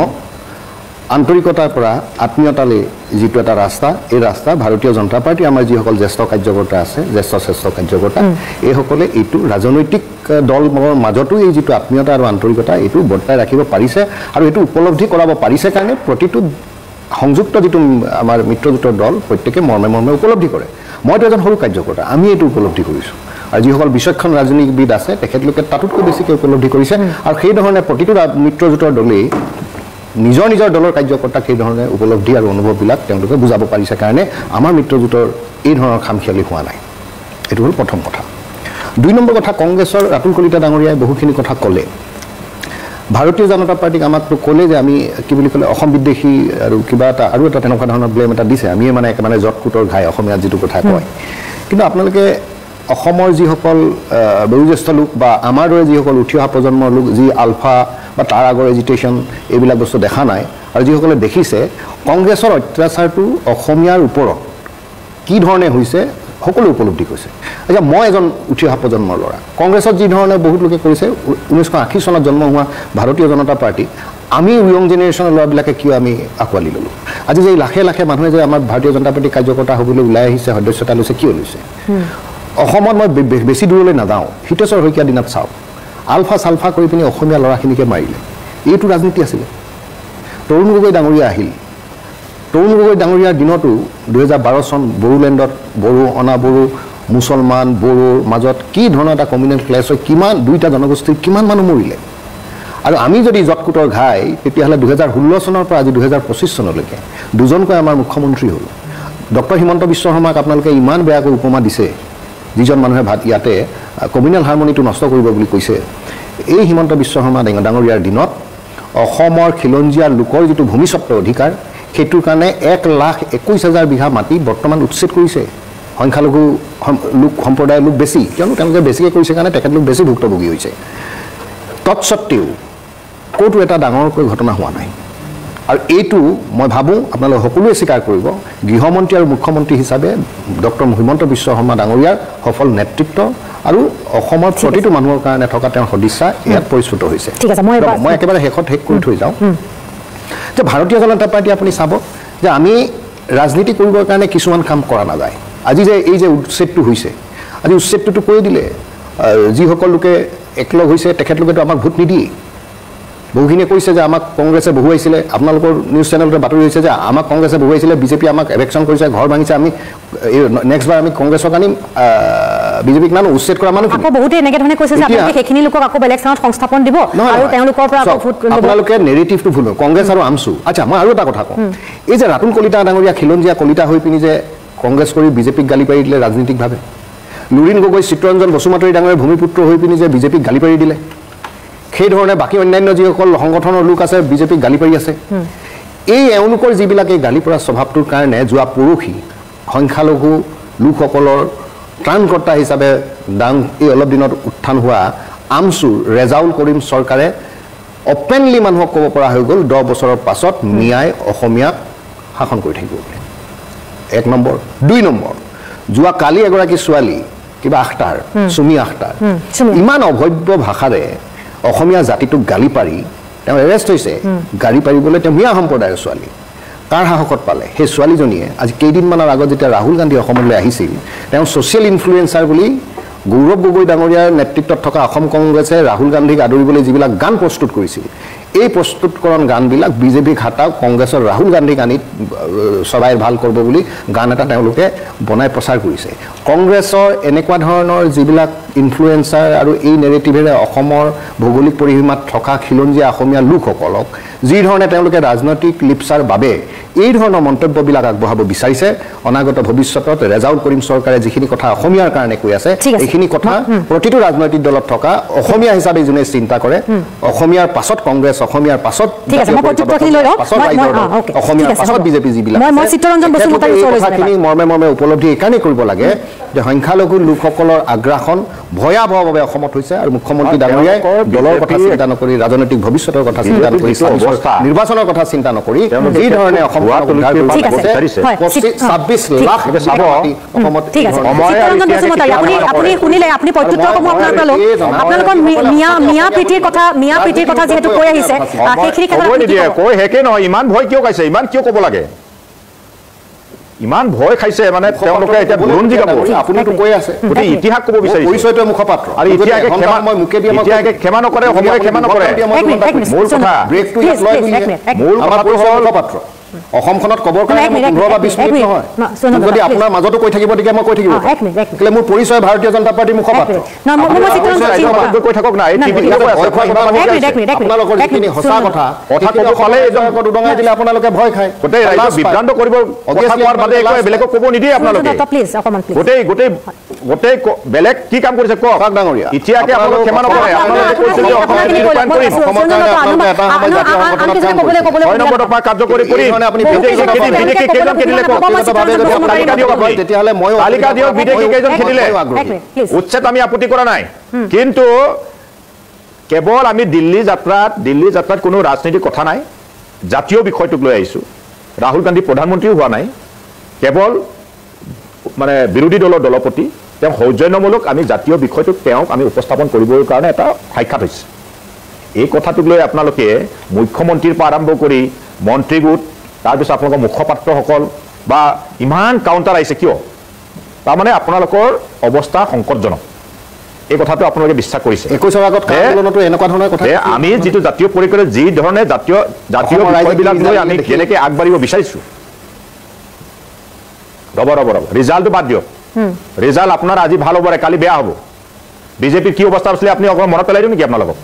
আন্তৰিকতাৰ পৰা আত্মীয়তালৈ যিটো এটা ৰাস্তা এই ৰাস্তা ভাৰতীয় জনতা পাৰ্টি আমাৰ যিসকল জ্যেষ্ঠ কাৰ্যকৰ্তা আছে শ্ৰেষ্ঠ কাৰ্যকৰ্তা এইসকলে এইটো ৰাজনৈতিক দলৰ মাজতো এই যিটো আত্মীয়তা আৰু আন্তৰিকতা এইটো বৰ্তাই ৰাখিব পাৰিছে আৰু এইটো উপলব্ধি কৰাব পাৰিছে কাৰণে প্ৰতিটো সংযুক্ত যিটো আমাৰ মিত্ৰজোঁটৰ দল প্ৰত্যেকে মৰ্মে উপলব্ধি কৰে মইতো এজন সৰু কাৰ্যকৰ্তা আমি এইটো উপলব্ধি কৰিছোঁ আৰু যিসকল বিচক্ষণ ৰাজনীতিবিদ আছে তেখেতলোকে তাতোতকৈ বেছিকৈ উপলব্ধি কৰিছে আৰু সেইধৰণে প্ৰতিটো মিত্ৰজোঁটৰ দলেই নিজৰ দলৰ কাৰ্যকৰ্তাক সেইধৰণে উপলব্ধি আৰু অনুভৱবিলাক তেওঁলোকে বুজাব পাৰিছে কাৰণে আমাৰ মিত্ৰজোঁটৰ এই ধৰণৰ খামখেয়ালি হোৱা নাই এইটো হ'ল প্ৰথম কথা 2 নম্বৰ কথা কংগ্ৰেছৰ ৰাতুল কলিতা ডাঙৰীয়াই বহুখিনি কথা ক'লে ভাৰতীয় জনতা পাৰ্টিক আমাকতো ক'লে যে আমি কি বুলি ক'লে অসম বিদ্বেষী আৰু কিবা এটা আৰু এটা তেনেকুৱা ধৰণৰ ব্লেম এটা দিছে আমি মানে জটকুটৰ ঘাই অসমীয়াত যিটো কথা কয় কিন্তু আপোনালোকে অসমৰ যিসকল বয়োজ্যেষ্ঠ লোক বা আমাৰ দৰে যিসকল উঠি অহা প্ৰজন্মৰ লোক যি আলফা বা তাৰ আগৰ এজিটেশ্যন এইবিলাক বস্তু দেখা নাই আৰু যিসকলে দেখিছে কংগ্ৰেছৰ অত্যাচাৰটো অসমীয়াৰ ওপৰত কি ধৰণে হৈছে সকলো উপলব্ধি কৰিছে এতিয়া মই এজন উঠি অহা প্ৰজন্মৰ ল'ৰা কংগ্ৰেছত যি ধৰণে বহুত লোকে কৰিছে 1980 চনত জন্ম হোৱা ভাৰতীয় জনতা পাৰ্টি আমি য়ং জেনেৰেশ্যনৰ ল'ৰাবিলাকে কিয় আমি আঁকোৱালি ল'লোঁ আজি যে লাখে মানুহে যে আমাৰ ভাৰতীয় জনতা পাৰ্টিৰ কাৰ্যকৰ্তা হ'বলৈ ওলাই আহিছে সদস্যতা লৈছে কিয় লৈছে অসমত মই বেছি দূৰলৈ নাযাওঁ হিতেশ্বৰ শইকীয়া দিনত চাওঁ আলফা চালফা কৰি পিনি অসমীয়া ল'ৰাখিনিকে মাৰিলে এইটো ৰাজনীতি আছিলে তৰুণ গগৈ ডাঙৰীয়া আহিল তৰুণ গগৈ ডাঙৰীয়াৰ দিনতো 2012 চন বড়োলেণ্ডত বড়ো অনাবড়ো মুছলমান বড়োৰ মাজত কি ধৰণৰ এটা কমিউনেল ক্লেছ হয় কিমান দুইটা জনগোষ্ঠীৰ কিমান মানুহ মৰিলে আৰু আমি যদি জটকুটৰ ঘাই তেতিয়াহ'লে 2016 চনৰ পৰা আজি 2025 চনলৈকে দুজনকৈ আমাৰ মুখ্যমন্ত্ৰী হ'ল ডক্টৰ হিমন্ত বিশ্ব শৰ্মাক আপোনালোকে ইমান বেয়াকৈ উপমা দিছে যিজন মানুহে ইয়াতে কমিউনেল হাৰমনিটো নষ্ট কৰিব বুলি কৈছে এই হিমন্ত বিশ্ব শৰ্মা ডাঙৰীয়াৰ দিনত অসমৰ খিলঞ্জীয়া লোকৰ যিটো ভূমিস্বত্ব অধিকাৰ সেইটোৰ কাৰণে 1,21,000 বিঘা মাটি বৰ্তমান উচ্ছেদ কৰিছে সংখ্যালঘু লোক সম্প্ৰদায়ৰ লোক বেছি কিয়নো তেওঁলোকে বেছিকৈ কৰিছে কাৰণে তেখেতলোক বেছি ভুক্তভোগী হৈছে তৎসত্ত্বেও ক'তো এটা ডাঙৰকৈ ঘটনা হোৱা নাই আৰু এইটো মই ভাবোঁ আপোনালোকে সকলোৱে স্বীকাৰ কৰিব গৃহমন্ত্ৰী আৰু মুখ্যমন্ত্ৰী হিচাপে ডক্টৰ হিমন্ত বিশ্ব শৰ্মা ডাঙৰীয়াৰ সফল নেতৃত্ব আৰু অসমৰ প্ৰতিটো মানুহৰ কাৰণে থকা তেওঁৰ সদিচ্ছা ইয়াত পৰিস্ফুট হৈছে মই একেবাৰে শেষ কৰি থৈ যাওঁ যে ভাৰতীয় জনতা পাৰ্টি আপুনি চাব যে আমি ৰাজনীতি কৰিবৰ কাৰণে কিছুমান কাম কৰা নাযায় আজি যে এই যে উচ্ছেদটো হৈছে আজি উচ্ছেদটোতো কৈ দিলে যিসকল লোকে একলগ হৈছে তেখেতলোকেতো আমাক ভোট নিদিয়ে বহুখিনিয়ে কৈছে যে আমাক কংগ্ৰেছে বহুৱাইছিলে আপোনালোকৰ নিউজ চেনেলতে বাতৰি হৈছে যে আমাক কংগ্ৰেছে বহুৱাইছিলে বিজেপি আমাক এভেকশ্যন কৰিছে ঘৰ ভাঙিছে আমি নেক্সট বাৰ আমি কংগ্ৰেছক আনিম বিজেপিক মানুহ উচ্ছেদ কৰা মানুহ আকৌ বহুতে এনেকৈ ধৰণে কৈছে যে আপোনালোকে সেইখিনি লোকক আকৌ বেলেগ স্থানত সংস্থাপন দিব আৰু তেওঁলোকৰ পৰা আকৌ ভোট আপোনালোকে নেৰেটিভটো ভুল কংগ্ৰেছ আৰু আমচু আচ্ছা মই আৰু এটা কথা কওঁ এই যে ৰাতুল কলিতা ডাঙৰীয়া খিলঞ্জীয়া কলিতা হৈ পিনি যে কংগ্ৰেছ কৰি বিজেপিক গালি পাৰি দিলে ৰাজনীতিকভাৱে লুৰিণ গগৈ চিত্ৰৰঞ্জন বসুমতাৰী ডাঙৰীয়া ভূমিপুত্ৰ হৈ পিনি যে বিজেপিক গালি পাৰি দিলে সেই ধৰণে বাকী অন্যান্য যিসকল সংগঠনৰ লোক আছে বিজেপিক গালি পাৰি আছে এই এওঁলোকৰ যিবিলাকে গালি পৰা স্বভাৱটোৰ কাৰণে যোৱা পৰহি সংখ্যালঘু লোকসকলৰ ত্ৰাণকৰ্তা হিচাপে এই অলপ দিনত উত্থান হোৱা আমচুৰ ৰেজাউল কৰিম চৰকাৰে অপেনলি মানুহক ক'ব পৰা হৈ গ'ল 10 বছৰৰ পাছত মিয়াই অসমীয়াক শাসন কৰি থাকিব বুলি 1 নম্বৰ 2 নম্বৰ যোৱা কালি এগৰাকী ছোৱালী কিবা আখতাৰ সুমি আখতাৰ ইমান অভব্য ভাষাৰে অসমীয়া জাতিটোক গালি পাৰি তেওঁ এৰেষ্ট হৈছে গালি পাৰিবলৈ তেওঁ মিয়া সম্প্ৰদায়ৰ ছোৱালী তাৰ সাহসত পালে সেই ছোৱালীজনীয়ে আজি কেইদিনমানৰ আগত যেতিয়া ৰাহুল গান্ধী অসমলৈ আহিছিল তেওঁ ছ'চিয়েল ইনফ্লুৱেঞ্চাৰ বুলি গৌৰৱ গগৈ ডাঙৰীয়াৰ নেতৃত্বত থকা অসম কংগ্ৰেছে ৰাহুল গান্ধীক আদৰিবলৈ যিবিলাক গান প্ৰস্তুত কৰিছিল এই প্ৰস্তুতকৰণ গানবিলাক বিজেপিক হাতাওক কংগ্ৰেছৰ ৰাহুল গান্ধীক আনি সবাই ভাল কৰিব বুলি গান এটা তেওঁলোকে বনাই প্ৰচাৰ কৰিছে কংগ্ৰেছৰ এনেকুৱা ধৰণৰ যিবিলাক ইনফ্লুৱেঞ্চাৰ আৰু এই নেৰেটিভেৰে অসমৰ ভৌগোলিক পৰিসীমাত থকা খিলঞ্জীয়া অসমীয়া লোকসকলক যি ধৰণে তেওঁলোকে ৰাজনৈতিক লিপচাৰ বাবে এই ধৰণৰ মন্তব্যবিলাক আগবঢ়াব বিচাৰিছে অনাগত ভৱিষ্যতত ৰেজাউল কৰিম চৰকাৰে যিখিনি কথা অসমীয়াৰ কাৰণে কৈ আছে এইখিনি কথা প্ৰতিটো ৰাজনৈতিক দলত থকা অসমীয়া হিচাপে যোনে চিন্তা কৰে অসমীয়াৰ পাছত কংগ্ৰেছ অসমীয়াৰ পাছত অসমীয়াৰ পাছত বিজেপি যিবিলাক কথাখিনি মৰ্মে মৰ্মে উপলব্ধি এইকাৰণে কৰিব লাগে যে সংখ্যালঘু লোকসকলৰ আগ্ৰাসন ভয়াৱহভাৱে অসমত হৈছে আৰু মুখ্যমন্ত্ৰী ডাঙৰীয়াই দলৰ কথা চিন্তা নকৰি ৰাজনৈতিক ভৱিষ্যতৰ কথা চিন্তা নকৰি নিৰ্বাচনৰ কথা চিন্তা নকৰি যি ধৰণে অসমত 26 লাখ আপুনি শুনিলে আপুনি প্ৰত্যুত্তৰসমূহ আপোনালোকৰ মিয়া প্ৰীতিৰ কথা যিহেতু কৈ আহিছে সেইখিনি কৈ হেকে নহয় ইমান ভয় কিয় খাইছে ইমান কিয় ক'ব লাগে ইমান ভয় খাইছে মানে তেওঁলোকে এতিয়া বুৰঞ্জী গাব আপুনিতো কৈ আছে গোটেই ইতিহাস ক'ব বিচাৰিছে পৰিচয়টো মুখপাত্ৰ আৰু ইতিহাসে ক্ষমা নকৰে সময়ে ক্ষমা নকৰে মূল কথা ব্ৰেকটো ইয়াত লয় মূল কথাটো হ'ল মুখপাত্ৰ অসমখনত ক'বৰ কাৰণে 15 বা 20 মিনিট নহয় যদি আপোনাৰ মাজতো কৈ থাকিব দিকে মই কৈ থাকিব কেলে মোৰ পৰিচয় ভাৰতীয় জনতা পাৰ্টিৰ মুখপাত্ৰ কৈ থাকক না আপোনালোকৰ যিখিনি সঁচা কথা ক'ব হ'লে এজনক উদঙাই দিলে আপোনালোকে ভয় খায় গোটেই ৰাইজক বিভ্ৰান্ত কৰিব কথা কোৱাৰ বাদে একো বেলেগক ক'ব নিদিয়ে আপোনালোকে গোটেই বেলেগ কি কাম কৰিছে কওক ডাঙৰীয়া এতিয়াকে আপোনালোকে ক্ষমা নকৰে আপোনালোকে কৈছে যে অসমৰ কাৰণে আপোনালোকে এটা সময় জাতীয় সংগঠনত কাম কৰিছে 6 নম্বৰ পৰা কাৰ্যকৰী কৰি আপুনি বিদেশী কেইজন খেলিলে তেতিয়াহ'লে মই তালিকা দিয়ক বিদেশী কেইজন খেলিলে উচ্ছেদ আমি আপত্তি কৰা নাই কিন্তু কেৱল আমি দিল্লী যাত্ৰাত কোনো ৰাজনীতিক কথা নাই জাতীয় বিষয়টোক লৈ আহিছোঁ ৰাহুল গান্ধী প্ৰধানমন্ত্ৰীও হোৱা নাই কেৱল মানে বিৰোধী দলৰ দলপতি তেওঁ সৌজন্যমূলক আমি জাতীয় বিষয়টোক তেওঁক আমি উপস্থাপন কৰিবৰ কাৰণে এটা সাক্ষাৎ হৈছে এই কথাটোক লৈ আপোনালোকে মুখ্যমন্ত্ৰীৰ পৰা আৰম্ভ কৰি মন্ত্ৰীগোট তাৰপিছত আপোনালোকৰ মুখপাত্ৰসকল বা ইমান কাউণ্টাৰ আহিছে কিয় তাৰমানে আপোনালোকৰ অৱস্থা সংকটজনক এই কথাটো আপোনালোকে বিশ্বাস কৰিছে 21 আগত আন্দোলনতো এনেকুৱা ধৰণৰ কথা আমি যিটো জাতীয় পৰিকৰে যি ধৰণে জাতীয় বিষয়বিলাক লৈ আমি কেনেকৈ আগবাঢ়িব বিচাৰিছোঁ ৰ'ব ৰিজাল্টটো বাদ দিয়ক ৰিজাল্ট আপোনাৰ আজি ভাল হ'ব কালি বেয়া হ'ব বিজেপিৰ কি অৱস্থা আছিলে আপুনি অকণমান মনত পেলাই দিওঁ নেকি আপোনালোকক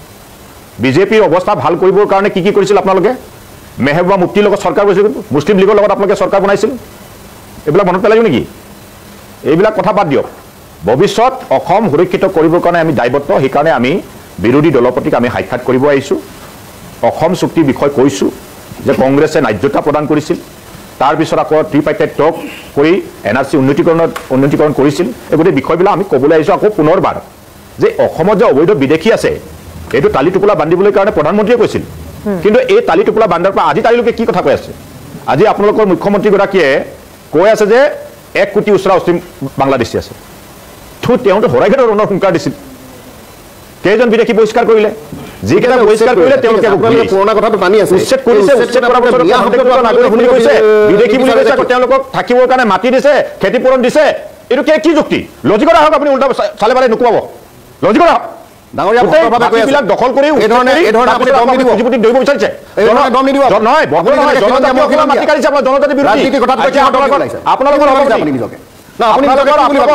বিজেপিৰ অৱস্থা ভাল কৰিবৰ কাৰণে কি কৰিছিল আপোনালোকে মেহবুবা মুফতিৰ লগত চৰকাৰ কৰিছিল মুছলিম লীগৰ লগত আপোনালোকে চৰকাৰ বনাইছিল এইবিলাক মনত পেলাই দিওঁ নেকি এইবিলাক কথা বাদ দিয়ক ভৱিষ্যত অসম সুৰক্ষিত কৰিবৰ কাৰণে আমি দায়বদ্ধ সেইকাৰণে আমি বিৰোধী দলপতিক আমি সাক্ষাৎ কৰিব আহিছোঁ অসম চুক্তিৰ বিষয় কৈছোঁ যে কংগ্ৰেছে ন্যায্যতা প্ৰদান কৰিছিল তাৰপিছত আকৌ ত্ৰিপাৰ্টাইট টক কৰি NRC উন্নতিকৰণ কৰিছিল এই গোটেই বিষয়বিলাক আমি ক'বলৈ আহিছোঁ আকৌ পুনৰবাৰ যে অসমত যে অবৈধ বিদেশী আছে এইটো তালি টোপোলা বান্ধিবলৈ কাৰণে প্ৰধানমন্ত্ৰীয়ে কৈছিল কিন্তু এই তালি টোপোলা বান্ধাৰ পৰা আজি তালিলৈকে কি কথা কৈ আছে আজি আপোনালোকৰ মুখ্যমন্ত্ৰীগৰাকীয়ে কৈ আছে যে 1 কোটি ওচৰা ওচৰি বাংলাদেশী আছে তেওঁতো হৰাইঘাটৰ ৰণৰ হুংকাৰ দিছিল কেইজন বিদেশী বহিষ্কাৰ কৰিলে যিকেইটা বহিষ্কাৰ কৰিলে তেওঁলোকে পুৰণা কথাটো টানি আছে উচ্ছেদ কৰিছে উচ্ছেদ কৰাৰ পাছত নাগৰিক শুনি কৈছে বিদেশী বুলি কৈছে আকৌ তেওঁলোকক থাকিবৰ কাৰণে মাটি দিছে খেতিপূৰণ দিছে এইটো কি যুক্তি লজিকৰ আহক আপুনি উল্টা চালে বাৰে নোকোৱাব লজিকৰ আহক ডাঙৰীয়া মাটিবিলাক দখল কৰি এই ধৰণে আপুনি দম নিদিব পুঁজিপতি দৌৰিব বিচাৰিছে এই ধৰণে দম নিদিব নহয় জনজাতীয় মাটি কাটিছে আপোনাৰ জনজাতি বিৰোধী আপোনালোকৰ না আপুনি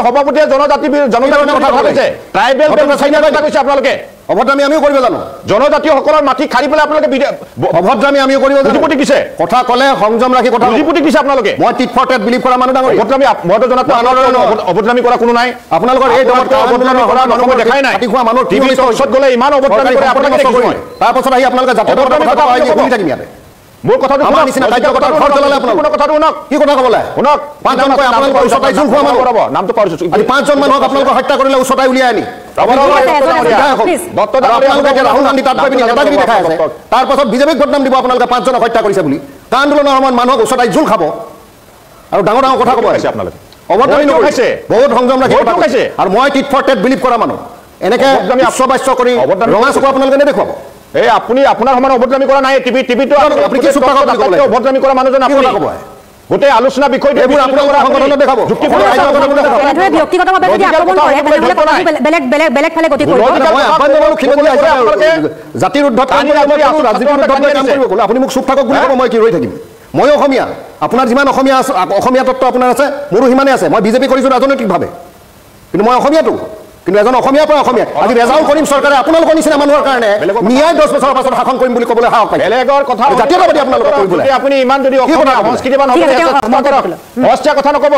সভাপতিয়ে জনজাতি কথা কৈছে ট্ৰাইবেল কথা কৈছে আপোনালোকে অভদ্ৰামী আমিও কৰিব জানো জনজাতীয়সকলৰ মাটি খাৰি পেলাই আপোনালোকে অভদ্ৰামী আমিও কৰিব জানো পুঁজিপতি দিছে কথা ক'লে সংযম ৰাখি কথা পুঁজিপতি দিছে আপোনালোকে মই টিট ফৰ টেট বিলিভ কৰা মানুহ ডাঙৰ অভদ্ৰামী মইতো জনাত অভদ্ৰামী কৰা কোনো নাই আপোনালোকৰ এই দমত অভদ্ৰামী কৰা মানুহ দেখাই নাই খোৱা মানুহ টিভি ওচৰত গ'লে ইমান অভদ্ৰামী কৰে আপোনালোকে দেখিছে তাৰপাছত আহি আপোনালোকে জাতীয় কথা শুনি থাকিম ইয়াতে মোৰ কথাটো আমাৰ নিচিনা কাৰ্য কথা ঘৰ চলালে আপোনালোকে কথাটো শুনক কি কথা ক'বলে শুনক 5 জন কৈ আপোনালোকৰ ওচৰতে জুল খোৱা মানুহ নামটো পাহৰিছো আজি 5 জন মানুহক আপোনালোকে হত্যা কৰিলে ওচৰতে উলিয়াই আনি ৰাহুল গান্ধী তাত গৈ পিনি নেতাগিৰি দেখাই আছে তাৰপাছত বিজেপিক বদনাম দিব আপোনালোকে 5 জনক হত্যা কৰিছে বুলি কা আন্দোলনৰ সময়ত মানুহক ওচৰতে জুল খাব আৰু ডাঙৰ ডাঙৰ কথা ক'ব আপোনালোকে অৱদানী নকৰিছে বহুত সংযম ৰাখি কথা কৈছে আৰু মই টিট ফৰ টেট বিলিভ কৰা মানুহ এনেকে উচ্চবাচ্য কৰি ৰঙা চকু আপোনালোকে নেদেখুৱাব এই আপুনি আপোনাৰ সমান অভদ্ৰামী কৰা নাই টিভিটো আপুনি কি চুপ থাকক বুলি ক'লে অভদ্ৰামী কৰা মানুহজন আপুনি ক'ব গোটেই আলোচনা বিষয়টো এইবোৰ আপোনালোকৰ সংগঠনত দেখাব এনেদৰে ব্যক্তিগতভাৱে যদি আক্ৰমণ কৰে তেনেহ'লে কথাটো বেলেগ ফালে গতি কৰিব মই আহ্বান জনালোঁ খিলঞ্জীয়া হিচাপে জাতিৰ উদ্ধত ৰাজনীতিৰ উদ্ধত কাম কৰিব ক'লে আপুনি মোক চুপ থাকক বুলি ক'ব মই কি ৰৈ থাকিম মই অসমীয়া আপোনাৰ যিমান অসমীয়া তত্ত্ব আপোনাৰ আছে মোৰো সিমানেই আছে মই বিজেপি কৰিছোঁ ৰাজনৈতিকভাৱে কিন্তু মই অসমীয়াটো কিন্তু এজন অসমীয়াৰ পৰা অসমীয়া আজি ৰেজাউল কৰিম চৰকাৰে আপোনালোকৰ নিচিনা মানুহৰ কাৰণে ন্যায় 10 বছৰৰ পাছত শাসন কৰিম বুলি ক'বলৈ সাহস পায় বেলেগৰ কথা জাতীয়তাবাদী আপোনালোকক কৰিবলৈ আপুনি ইমান যদি সংস্কৃতিবান সস্তীয়া কথা নক'ব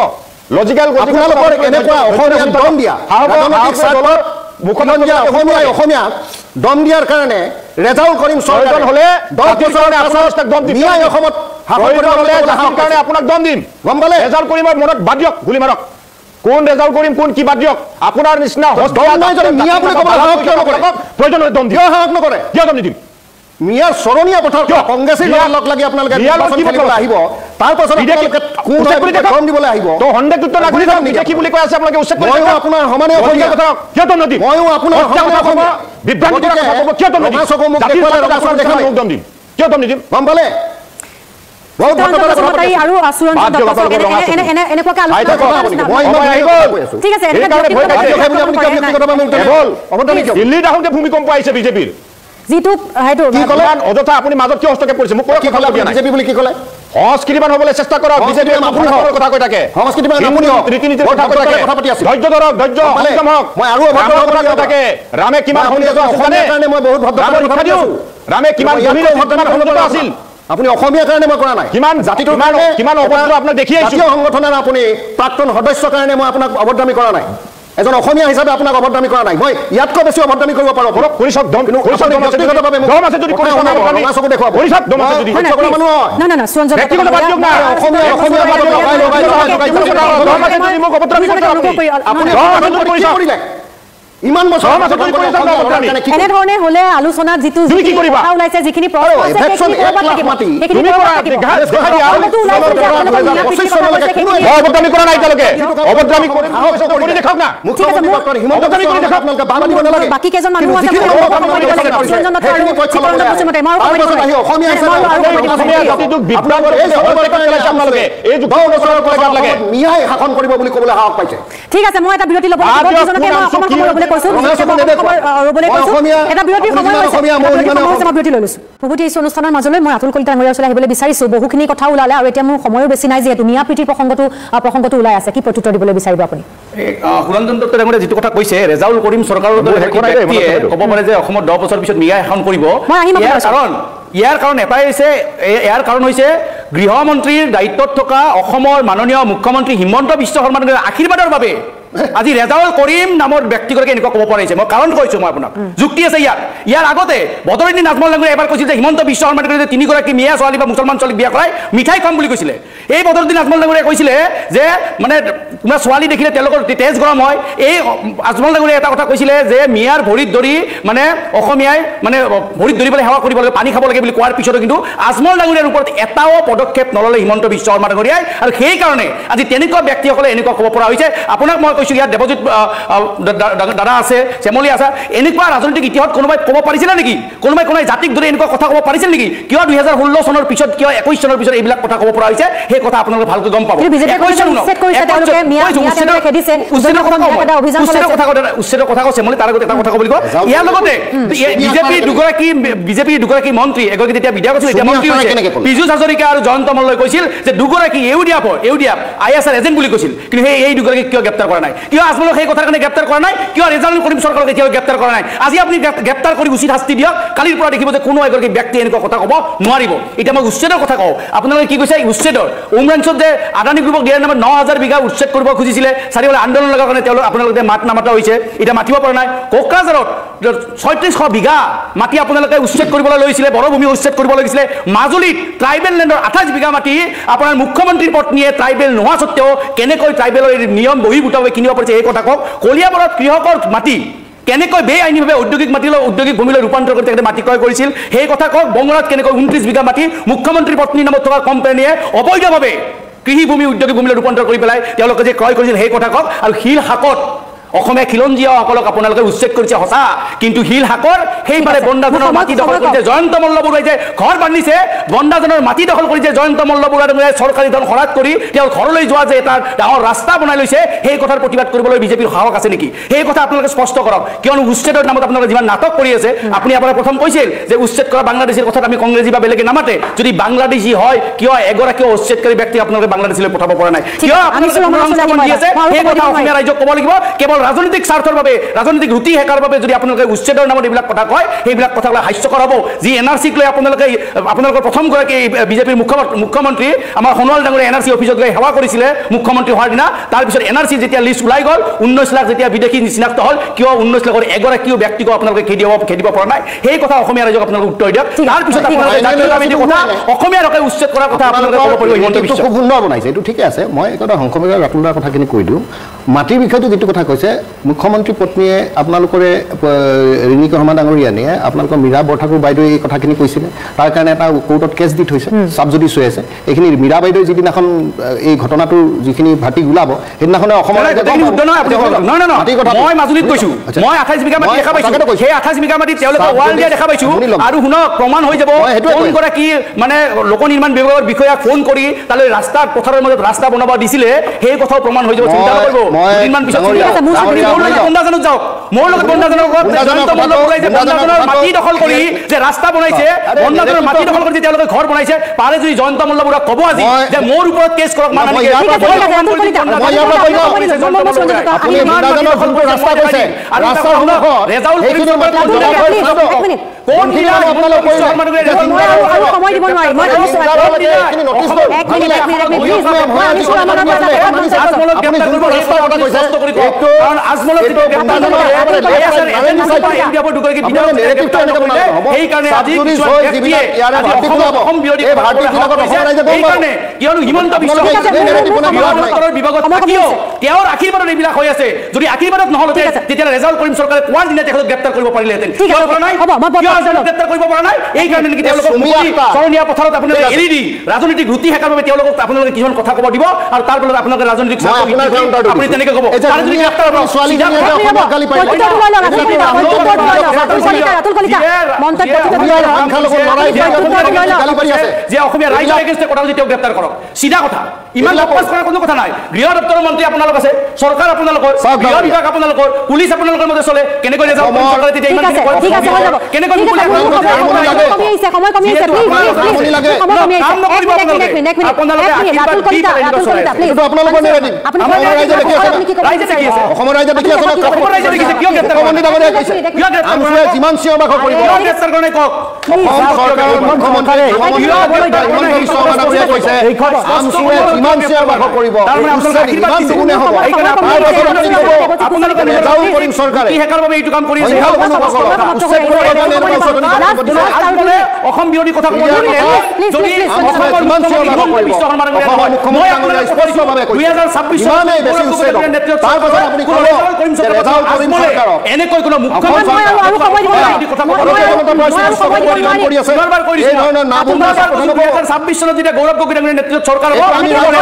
লজিকেল আপোনালোকৰ এনেকুৱা অসমীয়াক দম দিয়া ৰাজনৈতিক স্বাৰ্থত মুখ্যমন্ত্ৰী অসমীয়াক দম দিয়াৰ কাৰণে ৰেজাউল কৰিম চৰকাৰ হ'লে 10 বছৰৰ পাছত দম দিম ন্যায় অসমত শাসন কৰিবলৈ কাৰণে আপোনাক দম দিম গম পালে ৰেজাউল কৰিমৰ মনত বাদ দিয়ক গুলি মাৰক কোন ৰেজাউল কৰিম কোন কি বাদ দিয়ক আপোনাৰ নিচিনা প্ৰয়োজন হ'লে দম দিয়ক সাহস নকৰে কিয় দম নিদিম মিয়াৰ চৰণীয়া পথাৰ কংগ্ৰেছৰ লগ লাগি আপোনালোকে আহিব তাৰপাছত দম দিবলৈ আহিব তো সন্দেহযুক্ত নাগৰিক বিদেশী বুলি কৈ আছে আপোনালোকে উচ্ছেদ ময়ো আপোনাৰ সমানে অসমীয়া কথা কিয় দম নিদিম ময়ো আপোনাৰ অসমীয়া বিভ্ৰান্তি কিয় দম নিদিম দম দিম কিয় দম নিদিম গম পালে ভূমিকম্প আহিছে বিজেপিৰ অযথা আপুনি মাজত কিয় হস্তক্ষেপ কৰিছে মোক বিজেপি বুলি কি ক'লে সংস্কৃতিবান হ'বলৈ চেষ্টা কৰক বিজেপিৰ কথা কৈ থাকে সংস্কৃতিবান ৰীতি নীতিৰ কথা কৈ থাকে ধৈৰ্য ধৰক ধৈৰ্য সংযম হওক মই আৰু থাকে ৰামে কিমান ৰামে কিমান আছিল আপুনি অসমীয়াৰ কাৰণে মই কৰা নাই কিমান জাতিটোৰ কাৰণে কিমান অভদ্ৰ আপোনাক দেখি আহিছো জাতীয় সংগঠনৰ আপুনি প্ৰাক্তন সদস্যৰ কাৰণে মই আপোনাক অভদ্ৰামী কৰা নাই এজন অসমীয়া হিচাপে আপোনাক অভদ্ৰামী কৰা নাই মই ইয়াতকৈ বেছি অভদ্ৰামী কৰিব পাৰোঁ কৰিছক দম ব্যক্তিগতভাৱে দম আছে যদি কৰি চকু দেখুৱাব কৰিছক দম আছে যদি সকলো মানুহ না না না সুৰঞ্জন ব্যক্তিগত বাদ দিয়ক না অসমীয়া মোক অভদ্ৰামী আপুনি কৰিছে ইমান বছৰ এনেধৰণে হ'লে আলোচনাত যিটো কথা ওলাইছে যিখিনি বাকী কেইজন মানুহ আছে শাসন কৰিব বুলি ক'বলৈ সাহস পাইছে ঠিক আছে মই এটা বিৰতি ল'ব অনুষ্ঠানৰ মাজলৈ মই আতুল কলিতা ডাঙৰীয়াৰ ওচৰলৈ আহিবলৈ বিচাৰিছো বহুখিনি কথা ওলালে আৰু এতিয়া মোৰ সময়ো বেছি নাই যিহেতু মিয়া প্ৰীতিৰ প্ৰসংগটো ওলাই আছে কি প্ৰত্যুত্তৰ দিবলৈ বিচাৰিব আপুনি সুৰঞ্জন দত্ত ডাঙৰীয়াই যিটো কথা কৈছে ৰেজাউল কৰিম চৰকাৰৰ ক'ব পাৰে যে অসমত 10 বছৰ পিছত মিয়া শাসন কৰিব ইয়াৰ কাৰণ এটাই হৈছে ইয়াৰ কাৰণ হৈছে গৃহমন্ত্ৰীৰ দায়িত্বত থকা অসমৰ মাননীয় মুখ্যমন্ত্ৰী হিমন্ত বিশ্ব শৰ্মা ডাঙৰীয়াৰ আশীৰ্বাদৰ বাবে আজি ৰেজাউল কৰিম নামৰ ব্যক্তিগৰাকী এনেকুৱা ক'ব পাৰিছে মই কাৰণ কৈছোঁ মই আপোনাক যুক্তি আছে ইয়াৰ আগতে বদৰুদ্দিন নাজমল ডাঙৰীয়াই এবাৰ কৈছিল যে হিমন্ত বিশ্ব শৰ্মা ডাঙৰীয়াই 3গৰাকী মিয়া ছোৱালী বা মুছলমান ছোৱালীক বিয়া কৰাই মিঠাই খুৱাম বুলি কৈছিলে এই বদৰুদ্দিন নাজমল ডাঙৰীয়াই কৈছিলে যে মানে তোমাৰ ছোৱালী দেখিলে তেওঁলোকৰ তেজ গৰম হয় এই আজমল ডাঙৰীয়াই এটা কথা কৈছিলে যে মিয়াৰ ভৰিত ধৰি মানে অসমীয়াই মানে ভৰিত ধৰিবলৈ সেৱা কৰিব লাগে পানী খাব লাগে বুলি কোৱাৰ পিছতো কিন্তু আজমল ডাঙৰীয়াৰ ওপৰত এটাও পদক্ষেপ নল'লে হিমন্ত বিশ্ব শৰ্মা ডাঙৰীয়াই আৰু সেইকাৰণে আজি তেনেকুৱা ব্যক্তিসকলে এনেকুৱা ক'ব পৰা হৈছে আপোনাক মই কৈছোঁ ইয়াত দেৱজিৎ দাদা আছে চেমলি আছে এনেকুৱা ৰাজনৈতিক ইতিহাসত কোনোবাই ক'ব পাৰিছিলে নেকি কোনোবাই জাতিক ধৰি এনেকুৱা কথা ক'ব পাৰিছিল নেকি কিয় 2016 চনৰ পিছত কিয় 21 চনৰ পিছত এইবিলাক কথা ক'ব পৰা হৈছে সেই কথা আপোনালোকে ভালকৈ গম পাব উচ্ছেদৰ কথা কৈছে মই তাৰ আগতে এটা কথা ক'ব লাগিব ইয়াৰ লগতে বিজেপিৰ দুগৰাকী মন্ত্ৰী এগৰাকী তেতিয়া বিধায়ক আছিল এতিয়া মন্ত্ৰী হৈছে পীযুষ হাজৰিকা আৰু জয়ন্ত মল্লই কৈছিল যে দুগৰাকী ইউডিএফ ISR এজেণ্ট বুলি কৈছিল কিন্তু এই দুগৰাকীক কিয় গ্ৰেপ্তাৰ কৰা নাই কিয় আজমলক সেই কথাৰ কাৰণে গ্ৰেপ্তাৰ কৰা নাই কিয় ৰেজাউল কৰিম সৰকাৰক এতিয়াও গ্ৰেপ্তাৰ কৰা নাই আজি আপুনি গ্ৰেপ্তাৰ কৰি উচিত শাস্তি দিয়ক কালিৰ পৰা দেখিব যে কোনো এগৰাকী ব্যক্তি এনেকুৱা কথা ক'ব নোৱাৰিব এতিয়া মই উচ্ছেদৰ কথা কওঁ আপোনালোকে কি কৈছে উচ্ছেদৰ উমৰাঞ্চত যে আদানী গ্ৰুপক দিয়াৰ নামত 9000 বিঘা উচ্ছেদ কৰিব খুজিছিলে চাৰিওফালে আন্দোলন লগাৰ কাৰণে তেওঁলোক আপোনালোকে মাত নামাতা হৈছে এতিয়া মাতিব পৰা নাই কোকৰাঝাৰত 3600 বিঘা মাটি আপোনালোকে উচ্ছেদ কৰিবলৈ লৈছিলে বড়ভূমি উচ্ছেদ কৰিব লাগিছিলে মাজুলীত ট্ৰাইবেল লেণ্ডৰ 28 বিঘা মাটি আপোনাৰ মুখ্যমন্ত্ৰীৰ পত্নীয়ে ট্ৰাইবেল নোহোৱা সত্ত্বেও কেনেকৈ ট্ৰাইবেলৰ নিয়ম বহিৰ্ভূতভাৱে কিনিব পাৰিছে এই কথা কওক কলিয়াবৰত কৃষকৰ মাটি কেনেকৈ বেআইনীভাৱে ঔদ্যোগিক মাটিলৈ ঔদ্যোগিক ভূমিলৈ ৰূপান্তৰ কৰি তেখেতে মাটি ক্ৰয় কৰিছিল সেই কথা কওক বংগলাত কেনেকৈ 29 বিঘা মাটি মুখ্যমন্ত্ৰীৰ পত্নীৰ নামত থকা কোম্পানীয়ে অবৈধভাৱে কৃষি ভূমি ঔদ্যোগিক ভূমিলৈ ৰূপান্তৰ কৰি পেলাই তেওঁলোকে যে ক্ৰয় কৰিছিল সেই কথা কওক আৰু শিল হাকত অসমীয়া খিলঞ্জীয়াসকলক আপোনালোকে উচ্ছেদ কৰিছে সঁচা কিন্তু শিল হাকৰ সেইফালে বন্দাজনৰ মাটি দখল কৰিছে জয়ন্ত মল্ল বৰুৱাই যে ঘৰ বান্ধিছে বন্দাজনৰ মাটি দখল কৰিছে জয়ন্ত মল্ল বৰুৱাই চৰকাৰী ধন খৰচ কৰি তেওঁৰ ঘৰলৈ যোৱা যে এটা ডাঙৰ ৰাস্তা বনাই লৈছে সেই কথাৰ প্ৰতিবাদ কৰিবলৈ বিজেপিৰ সাহস আছে নেকি সেই কথা আপোনালোকে স্পষ্ট কৰক কিয়নো উচ্ছেদৰ নামত আপোনালোকে যিমান নাটক কৰি আছে আপুনি আপোনাৰ প্ৰথম কৈছিল যে উচ্ছেদ কৰা বাংলাদেশীৰ কথাত আমি কংগ্ৰেছী বা বেলেগে নামাতে যদি বাংলাদেশী হয় কিয় এগৰাকী উচ্ছেদকাৰী ব্যক্তি আপোনালোকে বাংলাদেশলৈ পঠাব পৰা নাই কিয় আপোনালোকে আছে সেই কথা অসমীয়া ৰাজ্যক ক'ব লাগিব কেৱল ৰাজনৈতিক স্বাৰ্থৰ বাবে ৰাজনৈতিক ৰুটি হেকাৰ বাবে যদি আপোনালোকে উচ্ছেদৰ নামত এইবিলাক কথা কয় সেইবিলাক কথাবিলাক হাস্যকৰ হ'ব যি NRCক লৈ আপোনালোকৰ প্ৰথম গৰাকী বিজেপিৰ মুখ্যমন্ত্ৰী আমাৰ সোণোৱাল ডাঙৰীয়া NRC অফিচত গৈ সেৱা কৰিছিলে মুখ্যমন্ত্ৰী হোৱাৰ দিনা তাৰপিছত NRC যেতিয়া লিষ্ট ওলাই গ'ল 19 লাখ যেতিয়া বিদেশী চিনাক্ত হ'ল কিয় 19 লাখৰ এগৰাকীও ব্যক্তিক আপোনালোকে খেদিব পৰা নাই সেই কথা অসমীয়া ৰাইজক আপোনালোকে উত্তৰ দিয়ক তাৰপিছত আপোনালোকে জাতীয় কমিটিৰ কথা অসমীয়া লোকে উচ্ছেদ কৰাৰ কথা আপোনালোকে ক'ব পাৰিব হিমন্ত বিশ্ব খুব সুন্দৰ বনাইছে এইটো ঠিকে আছে মই এটা সংসদৰ ৰাতুলদাৰ কথাখিনি কৈ দিওঁ মাটিৰ বিষয়টো যিটো কথা কৈছে মুখ্যমন্ত্ৰী পত্নীয়ে আপোনালোকৰে ৰিণিকা শৰ্মা ডাঙৰীয়ানীয়ে আপোনালোকৰ মীৰা বৰঠাকুৰ বাইদেৱে এই কথাখিনি কৈছিলে তাৰ কাৰণে এটা কোৰ্টত কেছ দি থৈছে চাব যদি চৈ আছে এইখিনি মীৰা বাইদেৱে যিদিনাখন এই ঘটনাটোৰ যিখিনি ভাৰ্টিক ওলাব সেইদিনাখনে অসমৰ মই মাজুলীত কৈছোঁ মই 28 বিঘা মাটি দেখা পাইছোঁ সেই 28 বিঘা মাটি তেওঁলোকে ৱাল দিয়া দেখা পাইছোঁ আৰু শুনক প্ৰমাণ হৈ যাব কোন গৰাকী মানে লোক নিৰ্মাণ বিভাগৰ বিষয়াক ফোন কৰি তালৈ ৰাস্তাৰ পথাৰৰ মাজত ৰাস্তা বনাব দিছিলে সেই কথাও প্ৰমাণ হৈ যাব চিন্তা নকৰিব দুদিনমান পিছত বন্দাজনত যাওক মোৰ লগত বন্দাজনৰ জয়ন্ত মল্ল বৰুৱাই যে বন্দাজনৰ মাটি দখল কৰি যে ৰাস্তা বনাইছে বন্দাজনৰ মাটি দখল কৰি তেওঁলোকে ঘৰ বনাইছে পাৰে যদি জয়ন্ত মল্ল বৰুৱা ক'ব আজি যে মোৰ ওপৰত কেছ কৰক মানে হিমন্ত বিশ্ব তেওঁৰ আশীৰ্বাদত এইবিলাক হৈ আছে যদি আশীৰ্বাদত নহ'লহেঁতেন তেতিয়া ৰেজাউল কৰিম চৰকাৰে কোৱাৰ দিনা তেখেতক গ্ৰেপ্তাৰ কৰিব পাৰিলেহেঁতেন গ্ৰেপ্তাৰ কৰিব পৰা নাই এই কাৰণে নেকি তেওঁলোকক চৰণীয়া পথাৰত আপোনালোকে এৰি দি ৰাজনৈতিক ৰুটি হেকাৰ বাবে তেওঁলোকক আপোনালোকে কিছুমান কথা ক'ব দিব আৰু তাৰ ফলত আপোনালোকে ৰাজনৈতিক আপুনি তেনেকৈ ক'ব যদি গ্ৰেপ্তাৰ যে অসমীয়া ৰাইজৰ এগেইনষ্টে কথা যদি তেওঁ গ্ৰেপ্তাৰ কৰক চিধা কথা ইমান অপৰাধ কৰাৰ কোনো কথা নাই গৃহ দপ্তৰৰ মন্ত্ৰী আপোনালোক আছে চৰকাৰ আপোনালোকৰ গৃহ বিভাগ আপোনালোকৰ পুলিচ আপোনালোকৰ মতে চলে কেনেকৈ ৰেজাউল কৰিম চৰকাৰে তেতিয়া ইমান কেনেকৈ অসম বিৰোধী কথা এনেকৈ কোনো মুখ্যমন্ত্ৰী 2026 চনত যেতিয়া গৌৰৱ গগৈ ডাঙৰীয়াৰ নেতৃত্বত চৰকাৰ হ'ব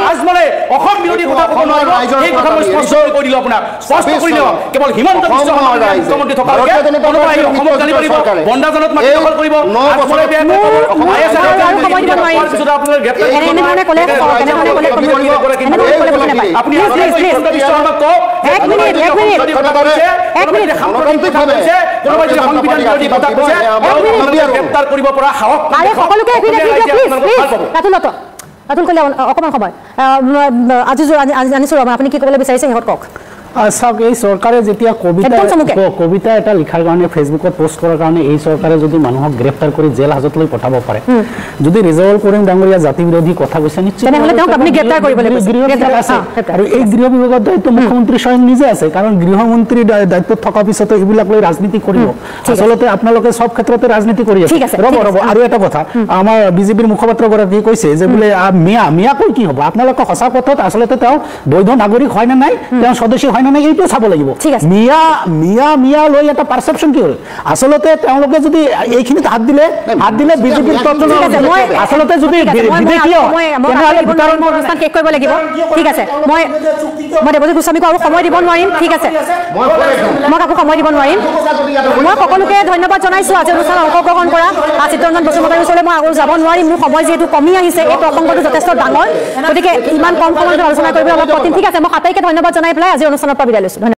আজমলে অসম বিৰোধী কথা ক'ব নোৱাৰিব এই কথা মই স্পষ্ট কৰি দিলোঁ আপোনাক স্পষ্ট কৰি দিওঁ কেৱল হিমন্ত বিশ্ব শৰ্মা মুখ্যমন্ত্ৰী থকালৈকে কোনোবাই অসমত গালি পাৰিব বন্দাজনত মাটি দখল কৰিব আজমলে বেয়া আপুনি হিমন্ত বিশ্ব শৰ্মাক কওক গ্ৰেপ্তাৰ কৰিব পৰা সাহস ৰাতুল কলে অকণমান সময় আজি আনিছোঁ আপুনি কি ক'বলৈ বিচাৰিছে শেষত কওক চাওক এই চৰকাৰে যেতিয়া কবিতা এটা লিখাৰ কাৰণে ফেচবুকত পোষ্ট কৰাৰ কাৰণে এই চৰকাৰে যদি মানুহক গ্ৰেপ্তাৰ কৰি জেল হাজতলৈ পঠাব পাৰে যদি ৰিজাৰ্ভ কৰিম ডাঙৰীয়া জাতি বিৰোধী কথা কৈছে নিশ্চয় আৰু এই গৃহ বিভাগৰ দায়িত্ব মুখ্যমন্ত্ৰী স্বয়ং নিজে আছে কাৰণ গৃহমন্ত্ৰীৰ দায়িত্বত থকাৰ পিছতো এইবিলাক লৈ ৰাজনীতি কৰিব আচলতে আপোনালোকে সব ক্ষেত্ৰতে ৰাজনীতি কৰি আছে ৰ'ব আৰু এটা কথা আমাৰ বিজেপিৰ মুখপাত্ৰগৰাকীয়ে কৈছে যে বোলে মিয়া কৈ কি হ'ব আপোনালোকে সঁচা কথাত আচলতে তেওঁ বৈধ নাগৰিক হয় নে নাই তেওঁ সদস্য হয় না নাই এইটো চাব লাগিব মিয়া লৈ এটা পাৰসেপশন কি হ'ল আচলতে তেওঁলোকে যদি এইখিনিত হাত দিলে বিজেপিৰ আচলতে যদি অনুষ্ঠান শেষ কৰিব লাগিব ঠিক আছে মই দেৱজিৎ গোস্বামীক আৰু সময় দিব নোৱাৰিম ঠিক আছে মই কাকো সময় দিব নোৱাৰিম মই সকলোকে ধন্যবাদ জনাইছোঁ আজি অনুষ্ঠানত অংশগ্ৰহণ কৰা চিত্তৰঞ্জন বসুমতাৰীৰ ওচৰলৈ মই আগলৈ যাব নোৱাৰিম মোৰ সময় যিহেতু কমি আহিছে এই প্ৰসংগটো যথেষ্ট ডাঙৰ গতিকে ইমান কম সময়ত আলোচনা কৰিবলৈ অলপ কঠিন ঠিক আছে মই আটাইকে ধন্যবাদ জনাই পেলাই আজি অনুষ্ঠানৰ পৰা বিদায় লৈছোঁ।